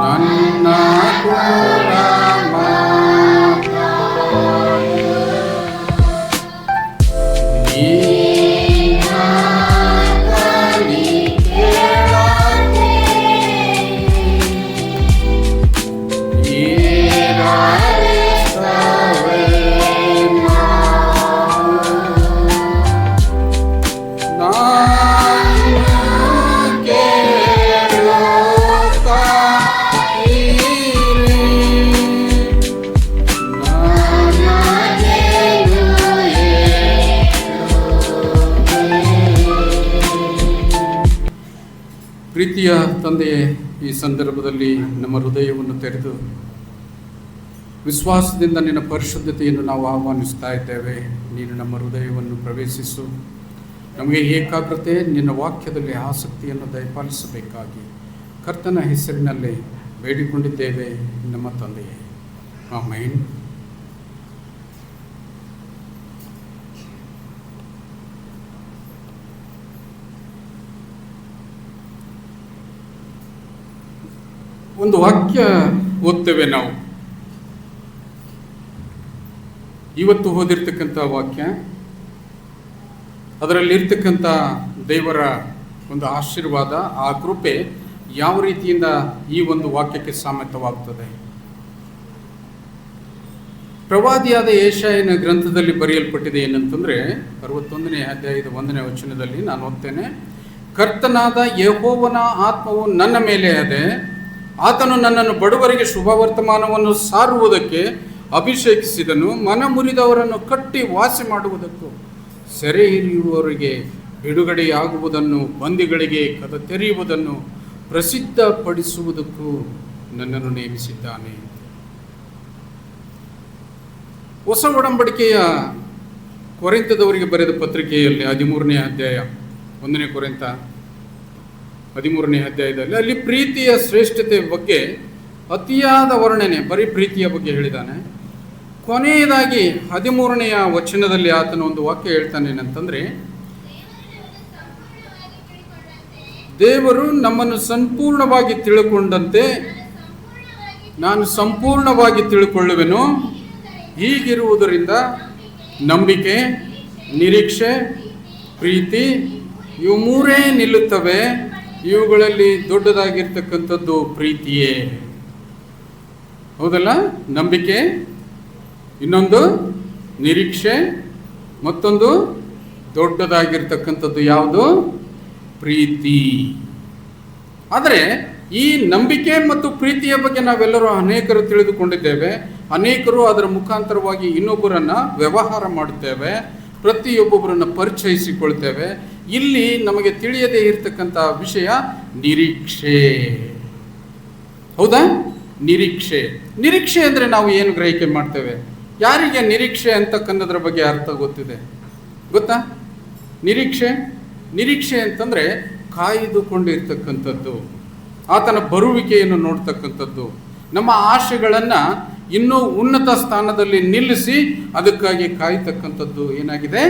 ನನ್ನ ಕೂಡ ಪ್ರೀತಿಯ ತಂದೆಯೇ, ಈ ಸಂದರ್ಭದಲ್ಲಿ ನಮ್ಮ ಹೃದಯವನ್ನು ತೆರೆದು ವಿಶ್ವಾಸದಿಂದ ನಿನ್ನ ಪರಿಶುದ್ಧತೆಯನ್ನು ನಾವು ಆಹ್ವಾನಿಸ್ತಾ ಇದ್ದೇವೆ. ನೀನು ನಮ್ಮ ಹೃದಯವನ್ನು ಪ್ರವೇಶಿಸು. ನಮಗೆ ಏಕಾಗ್ರತೆ, ನಿನ್ನ ವಾಕ್ಯದಲ್ಲಿ ಆಸಕ್ತಿಯನ್ನು ದಯಪಾಲಿಸಬೇಕಾಗಿ ಕರ್ತನ ಹೆಸರಿನಲ್ಲಿ ಬೇಡಿಕೊಂಡಿದ್ದೇವೆ ನಮ್ಮ ತಂದೆಯೇ, ಆಮೆನ್. ಒಂದು ವಾಕ್ಯ ಓದ್ತೇವೆ ನಾವು. ಇವತ್ತು ಓದಿರ್ತಕ್ಕಂಥ ವಾಕ್ಯ, ಅದರಲ್ಲಿರ್ತಕ್ಕಂಥ ದೇವರ ಒಂದು ಆಶೀರ್ವಾದ, ಆ ಕೃಪೆ ಯಾವ ರೀತಿಯಿಂದ ಈ ಒಂದು ವಾಕ್ಯಕ್ಕೆ ಸಾಮರ್ಥ್ಯವಾಗ್ತದೆ. ಪ್ರವಾದಿಯಾದ ಯೆಶಾಯನ ಗ್ರಂಥದಲ್ಲಿ ಬರೆಯಲ್ಪಟ್ಟಿದೆ ಏನಂತಂದರೆ, 61ನೇ ಅಧ್ಯಾಯದ 1ನೇ ವಚನದಲ್ಲಿ ನಾನು ಓದ್ತೇನೆ. ಕರ್ತನಾದ ಯೆಹೋವನ ಆತ್ಮವು ನನ್ನ ಮೇಲೆ ಇದೆ, ಆತನು ನನ್ನನ್ನು ಬಡವರಿಗೆ ಶುಭವರ್ತಮಾನವನ್ನು ಸಾರುವುದಕ್ಕೆ ಅಭಿಷೇಕಿಸಿದನು, ಮನ ಮುರಿದವರನ್ನು ಕಟ್ಟಿ ವಾಸಿ ಮಾಡುವುದಕ್ಕೂ, ಸೆರೆ ಹಿಡಿಯುವವರಿಗೆ ಬಿಡುಗಡೆಯಾಗುವುದನ್ನು, ಬಂದಿಗಳಿಗೆ ಕದ ತೆರೆಯುವುದನ್ನು ಪ್ರಸಿದ್ಧಪಡಿಸುವುದಕ್ಕೂ ನನ್ನನ್ನು ನೇಮಿಸಿದ್ದಾನೆ. ಹೊಸ ಒಡಂಬಡಿಕೆಯ ಕೊರಿಂಥದವರಿಗೆ ಬರೆದ ಪತ್ರಿಕೆಯಲ್ಲಿ 13ನೇ ಅಧ್ಯಾಯ, 1ನೇ ಕೊರಿಂಥ 13ನೇ ಅಧ್ಯಾಯದಲ್ಲಿ ಅಲ್ಲಿ ಪ್ರೀತಿಯ ಶ್ರೇಷ್ಠತೆ ಬಗ್ಗೆ ಅತಿಯಾದ ವರ್ಣನೆ, ಬರೀ ಪ್ರೀತಿಯ ಬಗ್ಗೆ ಹೇಳಿದ್ದಾನೆ. ಕೊನೆಯದಾಗಿ 13ನೇ ವಚನದಲ್ಲಿ ಆತನ ಒಂದು ವಾಕ್ಯ ಹೇಳ್ತಾನೆ ಏನಂತಂದರೆ, ದೇವರು ನಮ್ಮನ್ನು ಸಂಪೂರ್ಣವಾಗಿ ತಿಳ್ಕೊಂಡಂತೆ ನಾನು ಸಂಪೂರ್ಣವಾಗಿ ತಿಳ್ಕೊಳ್ಳುವೆನು. ಹೀಗಿರುವುದರಿಂದ ನಂಬಿಕೆ, ನಿರೀಕ್ಷೆ, ಪ್ರೀತಿ ಇವು ಮೂರೇ ನಿಲ್ಲುತ್ತವೆ. ಇವುಗಳಲ್ಲಿ ದೊಡ್ಡದಾಗಿರ್ತಕ್ಕಂಥದ್ದು ಪ್ರೀತಿಯೇ. ಹೌದಲ್ಲ? ನಂಬಿಕೆ, ಇನ್ನೊಂದು ನಿರೀಕ್ಷೆ, ಮತ್ತೊಂದು ದೊಡ್ಡದಾಗಿರ್ತಕ್ಕಂಥದ್ದು ಯಾವುದು? ಪ್ರೀತಿ. ಆದರೆ ಈ ನಂಬಿಕೆ ಮತ್ತು ಪ್ರೀತಿಯ ಬಗ್ಗೆ ನಾವೆಲ್ಲರೂ ಅನೇಕರು ತಿಳಿದುಕೊಂಡಿದ್ದೇವೆ. ಅನೇಕರು ಅದರ ಮುಖಾಂತರವಾಗಿ ಇನ್ನೊಬ್ಬರನ್ನು ವ್ಯವಹಾರ ಮಾಡುತ್ತೇವೆ, ಪ್ರತಿಯೊಬ್ಬೊಬ್ಬರನ್ನು ಪರಿಚಯಿಸಿಕೊಳ್ತೇವೆ. ಇಲ್ಲಿ ನಮಗೆ ತಿಳಿಯದೇ ಇರತಕ್ಕಂಥ ವಿಷಯ ನಿರೀಕ್ಷೆ. ಹೌದಾ? ನಿರೀಕ್ಷೆ. ನಿರೀಕ್ಷೆ ಅಂದರೆ ನಾವು ಏನು ಗ್ರಹಿಕೆ ಮಾಡ್ತೇವೆ? ಯಾರಿಗೆ ನಿರೀಕ್ಷೆ ಅಂತಕ್ಕನ್ನೋದ್ರ ಬಗ್ಗೆ ಅರ್ಥ ಗೊತ್ತಿದೆ? ಗೊತ್ತಾ? ನಿರೀಕ್ಷೆ ಅಂತಂದರೆ ಕಾಯ್ದುಕೊಂಡಿರ್ತಕ್ಕಂಥದ್ದು, ಆತನ ಬರುವಿಕೆಯನ್ನು ನೋಡ್ತಕ್ಕಂಥದ್ದು, ನಮ್ಮ ಆಶೆಗಳನ್ನು ಇನ್ನೂ ಉನ್ನತ ಸ್ಥಾನದಲ್ಲಿ ನಿಲ್ಲಿಸಿ ಅದಕ್ಕಾಗಿ ಕಾಯ್ತಕ್ಕಂಥದ್ದು ಏನಾಗಿದೆ?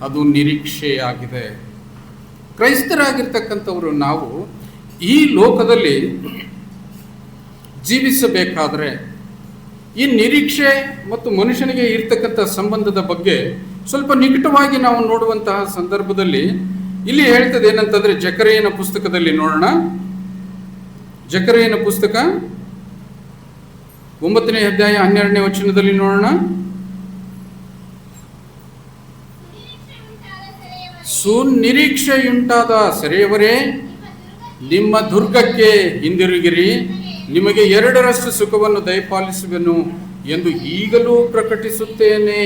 ಅದು ನಿರೀಕ್ಷೆಯಾಗಿದೆ. ಕ್ರೈಸ್ತರಾಗಿರ್ತಕ್ಕಂಥವರು ನಾವು ಈ ಲೋಕದಲ್ಲಿ ಜೀವಿಸಬೇಕಾದ್ರೆ ಈ ನಿರೀಕ್ಷೆ ಮತ್ತು ಮನುಷ್ಯನಿಗೆ ಇರ್ತಕ್ಕಂಥ ಸಂಬಂಧದ ಬಗ್ಗೆ ಸ್ವಲ್ಪ ನಿಕಟವಾಗಿ ನಾವು ನೋಡುವಂತಹ ಸಂದರ್ಭದಲ್ಲಿ ಇಲ್ಲಿ ಹೇಳ್ತದೆ ಏನಂತಂದ್ರೆ, ಜಕರೀಯನ ಪುಸ್ತಕದಲ್ಲಿ ನೋಡೋಣ. ಜಕರೀಯನ ಪುಸ್ತಕ 9ನೇ ಅಧ್ಯಾಯ 12ನೇ ವಚನದಲ್ಲಿ ನೋಡೋಣ. ಸುನಿರೀಕ್ಷೆಯುಂಟಾದ ಸೆರೆಯವರೇ, ನಿಮ್ಮ ದುರ್ಗಕ್ಕೆ ಹಿಂದಿರುಗಿರಿ, ನಿಮಗೆ 2ರಷ್ಟು ಸುಖವನ್ನು ದಯಪಾಲಿಸುವೆನು ಎಂದು ಈಗಲೂ ಪ್ರಕಟಿಸುತ್ತೇನೆ.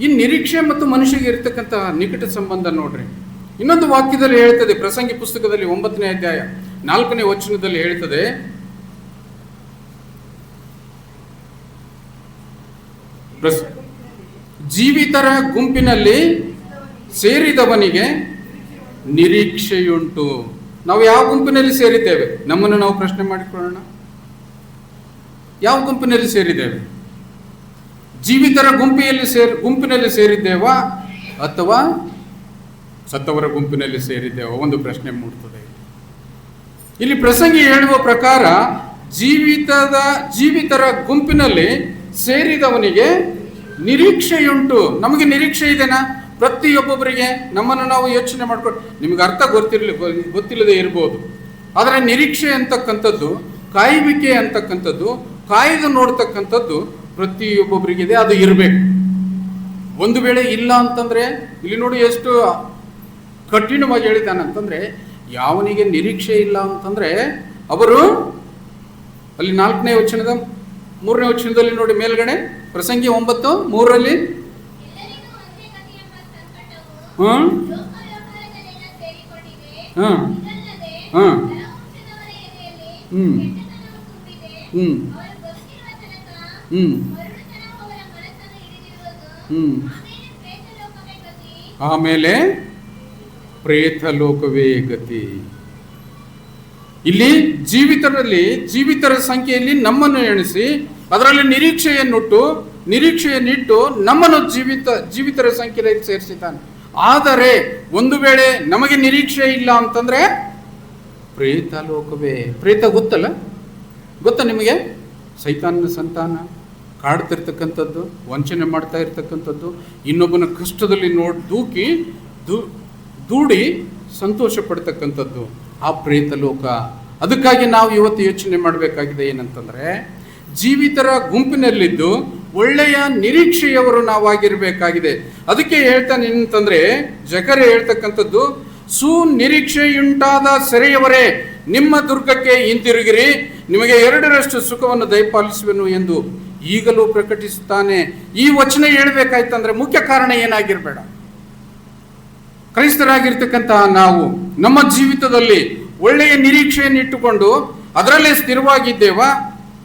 ಈ ನಿರೀಕ್ಷೆ ಮತ್ತು ಮನುಷ್ಯಗೆ ಇರತಕ್ಕಂತಹ ನಿಕಟ ಸಂಬಂಧ ನೋಡ್ರಿ. ಇನ್ನೊಂದು ವಾಕ್ಯದಲ್ಲಿ ಹೇಳ್ತದೆ, ಪ್ರಸಂಗಿ ಪುಸ್ತಕದಲ್ಲಿ 9ನೇ ಅಧ್ಯಾಯ 4ನೇ ವಚನದಲ್ಲಿ ಹೇಳ್ತದೆ, ಜೀವಿತರ ಗುಂಪಿನಲ್ಲಿ ಸೇರಿದವನಿಗೆ ನಿರೀಕ್ಷೆಯುಂಟು. ನಾವು ಯಾವ ಗುಂಪಿನಲ್ಲಿ ಸೇರಿದ್ದೇವೆ? ನಮ್ಮನ್ನು ನಾವು ಪ್ರಶ್ನೆ ಮಾಡಿಕೊಳ್ಳೋಣ. ಯಾವ ಗುಂಪಿನಲ್ಲಿ ಸೇರಿದ್ದೇವೆ? ಜೀವಿತರ ಗುಂಪಿನಲ್ಲಿ ಸೇರಿದ್ದೇವಾ ಅಥವಾ ಸತ್ತವರ ಗುಂಪಿನಲ್ಲಿ ಸೇರಿದ್ದೇವಾ? ಒಂದು ಪ್ರಶ್ನೆ ಮೂಡ್ತದೆ. ಇಲ್ಲಿ ಪ್ರಸಂಗಿ ಹೇಳುವ ಪ್ರಕಾರ ಜೀವಿತರ ಗುಂಪಿನಲ್ಲಿ ಸೇರಿದವನಿಗೆ ನಿರೀಕ್ಷೆಯುಂಟು. ನಮಗೆ ನಿರೀಕ್ಷೆ ಇದೆನಾ? ಪ್ರತಿಯೊಬ್ಬೊಬ್ಬರಿಗೆ ನಮ್ಮನ್ನು ನಾವು ಯೋಚನೆ ಮಾಡ್ಕೊಂಡು, ನಿಮ್ಗೆ ಅರ್ಥ ಗೊತ್ತಿಲ್ಲದೆ ಇರ್ಬೋದು, ಆದರೆ ನಿರೀಕ್ಷೆ ಅಂತಕ್ಕಂಥದ್ದು, ಕಾಯುವಿಕೆ ಅಂತಕ್ಕಂಥದ್ದು, ಕಾಯ್ದು ನೋಡ್ತಕ್ಕಂಥದ್ದು ಪ್ರತಿಯೊಬ್ಬೊಬ್ಬರಿಗಿದೆ. ಅದು ಇರಬೇಕು. ಒಂದು ವೇಳೆ ಇಲ್ಲ ಅಂತಂದ್ರೆ, ಇಲ್ಲಿ ನೋಡಿ ಎಷ್ಟು ಕಠಿಣವಾಗಿ ಹೇಳಿದ್ದಾನಂತಂದ್ರೆ, ಯಾವನಿಗೆ ನಿರೀಕ್ಷೆ ಇಲ್ಲ ಅಂತಂದ್ರೆ ಅವರು, ಅಲ್ಲಿ 4ನೇ ವಚನದ 3ನೇ ವಚನದಲ್ಲಿ ನೋಡಿ ಮೇಲ್ಗಡೆ, ಪ್ರಸಂಗಿ 9:3 ಆಮೇಲೆ ಪ್ರೇತ ಲೋಕವೇ ಗತಿ. ಇಲ್ಲಿ ಜೀವಿತರ ಸಂಖ್ಯೆಯಲ್ಲಿ ನಮ್ಮನ್ನು ಎಣಿಸಿ ಅದರಲ್ಲಿ ನಿರೀಕ್ಷೆಯನ್ನಿಟ್ಟು ನಮ್ಮನ್ನು ಜೀವಿತರ ಸಂಖ್ಯೆಯಲ್ಲಿ ಸೇರಿಸಿದ್ದಾನೆ. ಆದರೆ ಒಂದು ವೇಳೆ ನಮಗೆ ನಿರೀಕ್ಷೆ ಇಲ್ಲ ಅಂತಂದ್ರೆ ಪ್ರೇತ ಲೋಕವೇ. ಪ್ರೇತ ಗೊತ್ತಾ ನಿಮಗೆ? ಸೈತಾನನ ಸಂತಾನ, ಕಾಡ್ತಿರ್ತಕ್ಕಂಥದ್ದು, ವಂಚನೆ ಮಾಡ್ತಾ ಇರ್ತಕ್ಕಂಥದ್ದು, ಇನ್ನೊಬ್ಬನ ಕಷ್ಟದಲ್ಲಿ ದೂಡಿ ಸಂತೋಷ ಪಡ್ತಕ್ಕಂಥದ್ದು ಆ ಪ್ರೇತ ಲೋಕ. ಅದಕ್ಕಾಗಿ ನಾವು ಇವತ್ತು ಯೋಚನೆ ಮಾಡಬೇಕಾಗಿದೆ ಏನಂತಂದ್ರೆ, ಜೀವಿತರ ಗುಂಪಿನಲ್ಲಿದ್ದು ಒಳ್ಳೆಯ ನಿರೀಕ್ಷೆಯವರು ನಾವಾಗಿರ್ಬೇಕಾಗಿದೆ. ಅದಕ್ಕೆ ಹೇಳ್ತಾನೆ ಏನಂತಂದ್ರೆ, ಜಕರೆ ಹೇಳ್ತಕ್ಕಂಥದ್ದು, ಸುನಿರೀಕ್ಷೆಯುಂಟಾದ ಸೆರೆಯವರೇ ನಿಮ್ಮ ದುರ್ಗಕ್ಕೆ ಹಿಂತಿರುಗಿರಿ, ನಿಮಗೆ 2ರಷ್ಟು ಸುಖವನ್ನು ದಯಪಾಲಿಸುವೆನು ಎಂದು ಈಗಲೂ ಪ್ರಕಟಿಸುತ್ತಾನೆ. ಈ ವಚನ ಹೇಳ್ಬೇಕಾಯ್ತಂದ್ರೆ ಮುಖ್ಯ ಕಾರಣ ಏನಾಗಿರ್ಬೇಡ, ಕ್ರೈಸ್ತರಾಗಿರ್ತಕ್ಕಂತಹ ನಾವು ನಮ್ಮ ಜೀವಿತದಲ್ಲಿ ಒಳ್ಳೆಯ ನಿರೀಕ್ಷೆಯನ್ನು ಇಟ್ಟುಕೊಂಡು ಅದರಲ್ಲೇ ಸ್ಥಿರವಾಗಿದ್ದೇವಾ?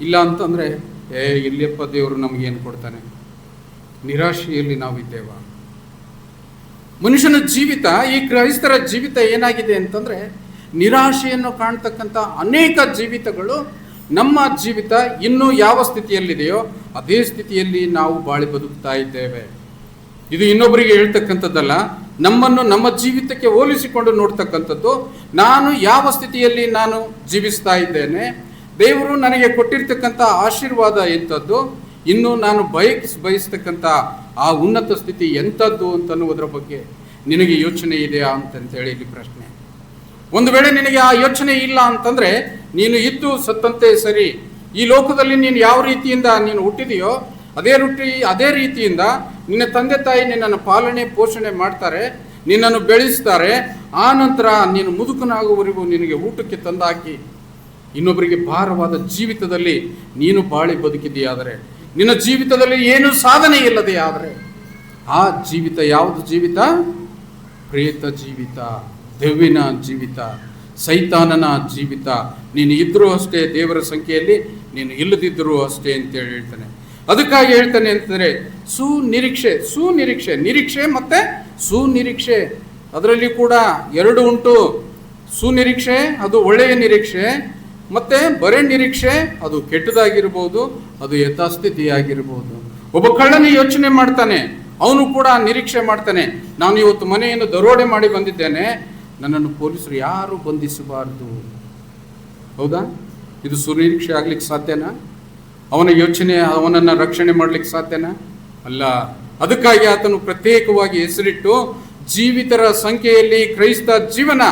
ಇಲ್ಲ ಅಂತಂದ್ರೆ ಇಲ್ಲಿಯಪ್ಪ ದೇವರು ನಮಗೇನು ಕೊಡ್ತಾನೆ, ನಿರಾಶೆಯಲ್ಲಿ ನಾವಿದ್ದೇವಾ? ಮನುಷ್ಯನ ಜೀವಿತ, ಈ ಕ್ರೈಸ್ತರ ಜೀವಿತ ಏನಾಗಿದೆ ಅಂತಂದ್ರೆ, ನಿರಾಶೆಯನ್ನು ಕಾಣ್ತಕ್ಕಂಥ ಅನೇಕ ಜೀವಿತಗಳು. ನಮ್ಮ ಜೀವಿತ ಇನ್ನೂ ಯಾವ ಸ್ಥಿತಿಯಲ್ಲಿದೆಯೋ ಅದೇ ಸ್ಥಿತಿಯಲ್ಲಿ ನಾವು ಬಾಳಿ ಬದುಕ್ತಾ ಇದ್ದೇವೆ. ಇದು ಇನ್ನೊಬ್ಬರಿಗೆ ಹೇಳ್ತಕ್ಕಂಥದ್ದಲ್ಲ, ನಮ್ಮನ್ನು ನಮ್ಮ ಜೀವಿತಕ್ಕೆ ಹೋಲಿಸಿಕೊಂಡು ನೋಡ್ತಕ್ಕಂಥದ್ದು. ನಾನು ಯಾವ ಸ್ಥಿತಿಯಲ್ಲಿ ನಾನು ಜೀವಿಸ್ತಾ ಇದ್ದೇನೆ, ದೇವರು ನನಗೆ ಕೊಟ್ಟಿರ್ತಕ್ಕಂಥ ಆಶೀರ್ವಾದ ಎಂಥದ್ದು, ಇನ್ನು ನಾನು ಬಯಸ್ತಕ್ಕಂಥ ಆ ಉನ್ನತ ಸ್ಥಿತಿ ಎಂಥದ್ದು ಅಂತನ್ನುವುದರ ಬಗ್ಗೆ ನಿನಗೆ ಯೋಚನೆ ಇದೆಯಾ ಅಂತಂತೇಳಿ ಇಲ್ಲಿ ಪ್ರಶ್ನೆ. ಒಂದು ವೇಳೆ ನಿನಗೆ ಆ ಯೋಚನೆ ಇಲ್ಲ ಅಂತಂದ್ರೆ ನೀನು ಇದ್ದು ಸತ್ತಂತೆ ಸರಿ. ಈ ಲೋಕದಲ್ಲಿ ನೀನು ಯಾವ ರೀತಿಯಿಂದ ನೀನು ಹುಟ್ಟಿದೆಯೋ ಅದೇ ರೀತಿಯಿಂದ ನಿನ್ನ ತಂದೆ ತಾಯಿ ನಿನ್ನನ್ನು ಪಾಲನೆ ಪೋಷಣೆ ಮಾಡ್ತಾರೆ, ನಿನ್ನನ್ನು ಬೆಳೆಸ್ತಾರೆ. ಆ ನಂತರ ನೀನು ಮುದುಕನಾಗುವವರೆಗೂ ನಿನಗೆ ಊಟಕ್ಕೆ ತಂದಾಕಿ ಇನ್ನೊಬ್ಬರಿಗೆ ಭಾರವಾದ ಜೀವಿತದಲ್ಲಿ ನೀನು ಬಾಳಿ ಬದುಕಿದೆಯಾದರೆ, ನಿನ್ನ ಜೀವಿತದಲ್ಲಿ ಏನು ಸಾಧನೆ ಇಲ್ಲದೆ ಆದರೆ ಆ ಜೀವಿತ ಯಾವುದು ಜೀವಿತ? ಪ್ರೇತ ಜೀವಿತ, ದೆವ್ವಿನ ಜೀವಿತ, ಸೈತಾನನ ಜೀವಿತ. ನೀನು ಇದ್ರೂ ಅಷ್ಟೇ ದೇವರ ಸಂಖ್ಯೆಯಲ್ಲಿ, ನೀನು ಇಲ್ಲದಿದ್ದರೂ ಅಷ್ಟೇ ಅಂತೇಳಿ ಹೇಳ್ತಾನೆ. ಅದಕ್ಕಾಗಿ ಹೇಳ್ತಾನೆ ಅಂತಂದ್ರೆ, ನಿರೀಕ್ಷೆ ಮತ್ತೆ ಸುನಿರೀಕ್ಷೆ, ಅದರಲ್ಲಿ ಕೂಡ 2 ಉಂಟು. ಸುನಿರೀಕ್ಷೆ ಅದು ಒಳ್ಳೆಯ ನಿರೀಕ್ಷೆ, ಮತ್ತೆ ಬರೇ ನಿರೀಕ್ಷೆ ಅದು ಕೆಟ್ಟದಾಗಿರ್ಬೋದು, ಅದು ಯಥಾಸ್ಥಿತಿಯಾಗಿರ್ಬೋದು. ಒಬ್ಬ ಕಳ್ಳನ ಯೋಚನೆ ಮಾಡ್ತಾನೆ, ಅವನು ಕೂಡ ನಿರೀಕ್ಷೆ ಮಾಡ್ತಾನೆ, ನಾನು ಇವತ್ತು ಮನೆಯನ್ನು ದರೋಡೆ ಮಾಡಿ ಬಂದಿದ್ದೇನೆ, ನನ್ನನ್ನು ಪೊಲೀಸರು ಯಾರು ಬಂಧಿಸಬಾರದು. ಹೌದಾ? ಇದು ಸುನಿರೀಕ್ಷೆ ಆಗ್ಲಿಕ್ಕೆ ಸಾಧ್ಯನಾ? ಅವನ ಯೋಚನೆ ಅವನನ್ನು ರಕ್ಷಣೆ ಮಾಡ್ಲಿಕ್ಕೆ ಸಾಧ್ಯನಾ? ಅಲ್ಲ. ಅದಕ್ಕಾಗಿ ಆತನು ಪ್ರತ್ಯೇಕವಾಗಿ ಹೆಸರಿಟ್ಟು ಜೀವಿತರ ಸಂಖ್ಯೆಯಲ್ಲಿ ಕ್ರೈಸ್ತ ಜೀವನ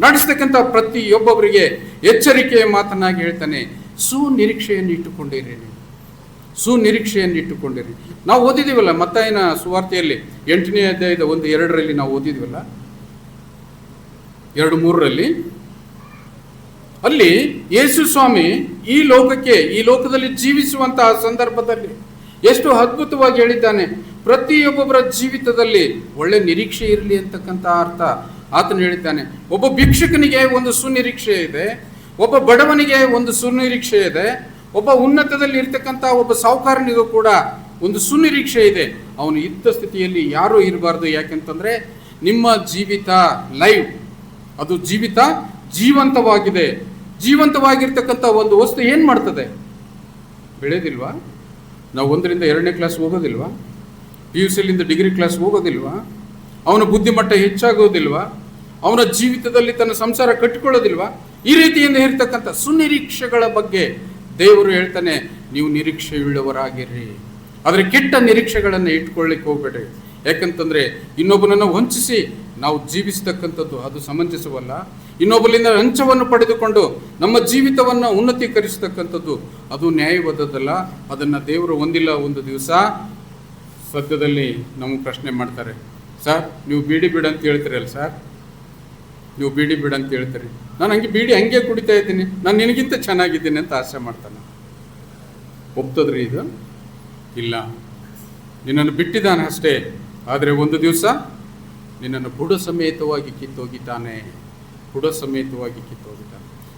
ನಡೆಸ್ತಕ್ಕಂಥ ಪ್ರತಿಯೊಬ್ಬೊಬ್ಬರಿಗೆ ಎಚ್ಚರಿಕೆಯ ಮಾತನಾಗಿ ಹೇಳ್ತಾನೆ, ಸುನಿರೀಕ್ಷೆಯನ್ನು ಇಟ್ಟುಕೊಂಡಿರಿ. ನಾವು ಓದಿದೀವಲ್ಲ ಮತ್ತಾಯನ ಸುವಾರ್ತೆಯಲ್ಲಿ 8ನೇ ಅಧ್ಯಾಯದ 1-2 ನಾವು ಓದಿದೀವಲ್ಲ, 2-3 ಅಲ್ಲಿ ಯೇಸು ಸ್ವಾಮಿ ಈ ಲೋಕದಲ್ಲಿ ಜೀವಿಸುವಂತಹ ಸಂದರ್ಭದಲ್ಲಿ ಎಷ್ಟು ಅದ್ಭುತವಾಗಿ ಹೇಳಿದ್ದಾನೆ. ಪ್ರತಿಯೊಬ್ಬೊಬ್ಬರ ಜೀವಿತದಲ್ಲಿ ಒಳ್ಳೆ ನಿರೀಕ್ಷೆ ಇರಲಿ ಅಂತಕ್ಕಂಥ ಅರ್ಥ ಆತನು ಹೇಳಿದ್ದಾನೆ. ಒಬ್ಬ ಭಿಕ್ಷುಕನಿಗೆ ಒಂದು ಸುನಿರೀಕ್ಷೆ ಇದೆ, ಒಬ್ಬ ಬಡವನಿಗೆ ಒಂದು ಸುನಿರೀಕ್ಷೆ ಇದೆ, ಒಬ್ಬ ಉನ್ನತದಲ್ಲಿ ಇರ್ತಕ್ಕಂಥ ಒಬ್ಬ ಸಾಹುಕಾರನಿಗೂ ಕೂಡ ಒಂದು ಸುನಿರೀಕ್ಷೆ ಇದೆ. ಅವನು ಇದ್ದ ಸ್ಥಿತಿಯಲ್ಲಿ ಯಾರೂ ಇರಬಾರ್ದು. ಯಾಕೆಂತಂದ್ರೆ ನಿಮ್ಮ ಜೀವಿತ ಲೈವ್, ಅದು ಜೀವಂತವಾಗಿದೆ. ಜೀವಂತವಾಗಿರ್ತಕ್ಕಂಥ ಒಂದು ವಸ್ತು ಏನು ಮಾಡ್ತದೆ? ಬೆಳೆಯೋದಿಲ್ವಾ? ನಾವು 1ರಿಂದ 2ನೇ ಕ್ಲಾಸ್ ಹೋಗೋದಿಲ್ವಾ? PUCಲಿಂದ ಡಿಗ್ರಿ ಕ್ಲಾಸ್ ಹೋಗೋದಿಲ್ವಾ? ಅವನ ಬುದ್ಧಿಮಟ್ಟ ಹೆಚ್ಚಾಗೋದಿಲ್ವಾ? ಅವನ ಜೀವಿತದಲ್ಲಿ ತನ್ನ ಸಂಸಾರ ಕಟ್ಟಿಕೊಳ್ಳೋದಿಲ್ವಾ? ಈ ರೀತಿಯಿಂದ ಇರ್ತಕ್ಕಂಥ ಸುನಿರೀಕ್ಷೆಗಳ ಬಗ್ಗೆ ದೇವರು ಹೇಳ್ತಾನೆ, ನೀವು ನಿರೀಕ್ಷೆಯುಳ್ಳವರಾಗಿರ್ರಿ. ಆದರೆ ಕೆಟ್ಟ ನಿರೀಕ್ಷೆಗಳನ್ನು ಇಟ್ಕೊಳ್ಳಿಕ್ಕೆ ಹೋಗ್ಬೇಡ್ರಿ. ಯಾಕಂತಂದ್ರೆ ಇನ್ನೊಬ್ಬನನ್ನು ವಂಚಿಸಿ ನಾವು ಜೀವಿಸ್ತಕ್ಕಂಥದ್ದು ಅದು ಸಮಂಜಸವಲ್ಲ. ಇನ್ನೊಬ್ಬರಿಂದ ಲಂಚವನ್ನು ಪಡೆದುಕೊಂಡು ನಮ್ಮ ಜೀವಿತವನ್ನು ಉನ್ನತೀಕರಿಸತಕ್ಕಂಥದ್ದು ಅದು ನ್ಯಾಯಬದ್ಧದಲ್ಲ. ಅದನ್ನು ದೇವರು ಒಂದಿಲ್ಲ ಒಂದು ದಿವಸ ಸದ್ಯದಲ್ಲಿ ನಮಗೆ ಪ್ರಶ್ನೆ ಮಾಡ್ತಾರೆ. ಸರ್, ನೀವು ಬೀಡಿ ಬಿಡ ಅಂತ ಹೇಳ್ತೀರಲ್ಲ ಸರ್, ನೀವು ಬೀಡಿ ಬಿಡ ಅಂತ ಹೇಳ್ತೀರಿ, ನಾನು ಬೀಡಿ ಹಂಗೆ ಕುಡಿತಾ ಇದ್ದೀನಿ, ನಾನು ನಿನಗಿಂತ ಚೆನ್ನಾಗಿದ್ದೀನಿ ಅಂತ ಆಸೆ ಮಾಡ್ತಾನೆ. ಒಪ್ತದ್ರಿ ಇದು? ಇಲ್ಲ, ನಿನ್ನನ್ನು ಬಿಟ್ಟಿದ್ದಾನೆ ಅಷ್ಟೇ, ಆದರೆ ಒಂದು ದಿವಸ ನಿನ್ನನ್ನು ಬುಡ ಸಮೇತವಾಗಿ ಕಿತ್ತೋಗಿದ್ದಾನೆ.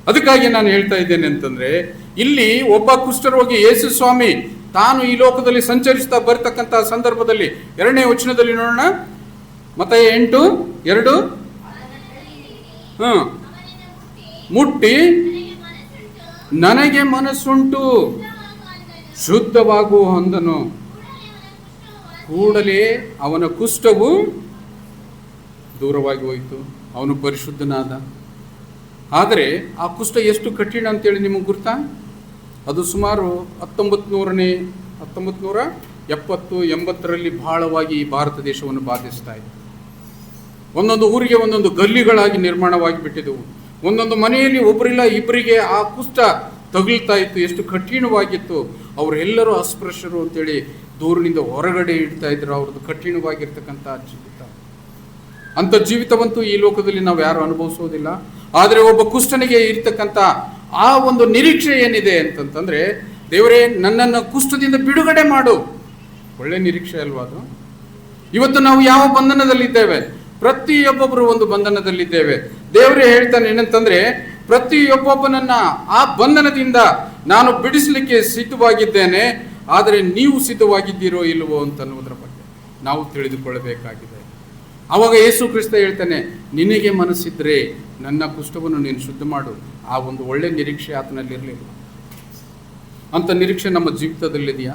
ಅದಕ್ಕಾಗಿ ನಾನು ಹೇಳ್ತಾ ಇದ್ದೇನೆ ಅಂತಂದ್ರೆ, ಇಲ್ಲಿ ಒಬ್ಬ ಕುಷ್ಠರೋಗಿ ಯೇಸು ಸ್ವಾಮಿ ತಾನು ಈ ಲೋಕದಲ್ಲಿ ಸಂಚರಿಸ್ತಾ ಬರ್ತಕ್ಕಂಥ ಸಂದರ್ಭದಲ್ಲಿ 2ನೇ ವಚನದಲ್ಲಿ ನೋಡೋಣ, ಮತ್ತಾಯ 8:2, ಮುಟ್ಟಿ ನನಗೆ ಮನಸ್ಸುಂಟು ಶುದ್ಧವಾಗುವ ಅಂದನು. ಕೂಡಲೇ ಅವನ ಕುಷ್ಠವು ದೂರವಾಗಿ ಹೋಯಿತು, ಅವನು ಪರಿಶುದ್ಧನಾದ. ಆದರೆ ಆ ಕುಷ್ಠ ಎಷ್ಟು ಕಠಿಣ ಅಂತೇಳಿ ನಿಮಗೆ ಗೊತ್ತಾ? ಅದು ಸುಮಾರು 1970-80ರಲ್ಲಿ ಬಹಳವಾಗಿ ಈ ಭಾರತ ದೇಶವನ್ನು ಬಾಧಿಸ್ತಾ ಇತ್ತು. ಒಂದೊಂದು ಊರಿಗೆ ಒಂದೊಂದು ಗಲ್ಲಿಗಳಾಗಿ ನಿರ್ಮಾಣವಾಗಿ ಬಿಟ್ಟಿದ್ದವು. ಒಂದೊಂದು ಮನೆಯಲ್ಲಿ ಒಬ್ಬರಿಲ್ಲ ಇಬ್ಬರಿಗೆ ಆ ಕುಷ್ಠ ತಗುಲ್ತಾ ಇತ್ತು. ಎಷ್ಟು ಕಠಿಣವಾಗಿತ್ತು. ಅವರೆಲ್ಲರೂ ಅಸ್ಪೃಶ್ಯರು ಅಂತೇಳಿ ದೂರಿನಿಂದ ಹೊರಗಡೆ ಇಡ್ತಾ ಇದ್ರು. ಅವ್ರದ್ದು ಕಠಿಣವಾಗಿರ್ತಕ್ಕಂಥ ಜೀವಿತ. ಅಂಥ ಜೀವಿತವಂತೂ ಈ ಲೋಕದಲ್ಲಿ ನಾವು ಯಾರು ಅನುಭವಿಸೋದಿಲ್ಲ. ಆದರೆ ಒಬ್ಬ ಕುಷ್ಠನಿಗೆ ಇರ್ತಕ್ಕಂಥ ಆ ಒಂದು ನಿರೀಕ್ಷೆ ಏನಿದೆ ಅಂತಂತಂದ್ರೆ, ದೇವರೇ ನನ್ನನ್ನು ಕುಷ್ಠದಿಂದ ಬಿಡುಗಡೆ ಮಾಡು. ಒಳ್ಳೆ ನಿರೀಕ್ಷೆ ಅಲ್ವಾ ಅದು? ಇವತ್ತು ನಾವು ಯಾವ ಬಂಧನದಲ್ಲಿದ್ದೇವೆ? ಪ್ರತಿಯೊಬ್ಬೊಬ್ಬರು ಒಂದು ಬಂಧನದಲ್ಲಿದ್ದೇವೆ. ದೇವರೇ ಹೇಳ್ತಾನೆ ಏನಂತಂದ್ರೆ, ಪ್ರತಿಯೊಬ್ಬೊಬ್ಬನನ್ನ ಆ ಬಂಧನದಿಂದ ನಾನು ಬಿಡಿಸಲಿಕ್ಕೆ ಸಿದ್ಧವಾಗಿದ್ದೇನೆ, ಆದರೆ ನೀವು ಸಿದ್ಧವಾಗಿದ್ದೀರೋ ಇಲ್ಲವೋ ಅಂತನ್ನುವುದರ ಬಗ್ಗೆ ನಾವು ತಿಳಿದುಕೊಳ್ಳಬೇಕಾಗಿದೆ. ಆವಾಗ ಯೇಸು ಕ್ರಿಸ್ತ ಹೇಳ್ತಾನೆ, ನಿನಗೆ ಮನಸ್ಸಿದ್ರೆ ನನ್ನ ಕುಷ್ಠವನ್ನು ನೀನು ಶುದ್ಧ ಮಾಡು. ಆ ಒಂದು ಒಳ್ಳೆ ನಿರೀಕ್ಷೆ ಆತನಲ್ಲಿರಲಿಲ್ಲ. ಅಂಥ ನಿರೀಕ್ಷೆ ನಮ್ಮ ಜೀವಿತದಲ್ಲಿದೆಯಾ?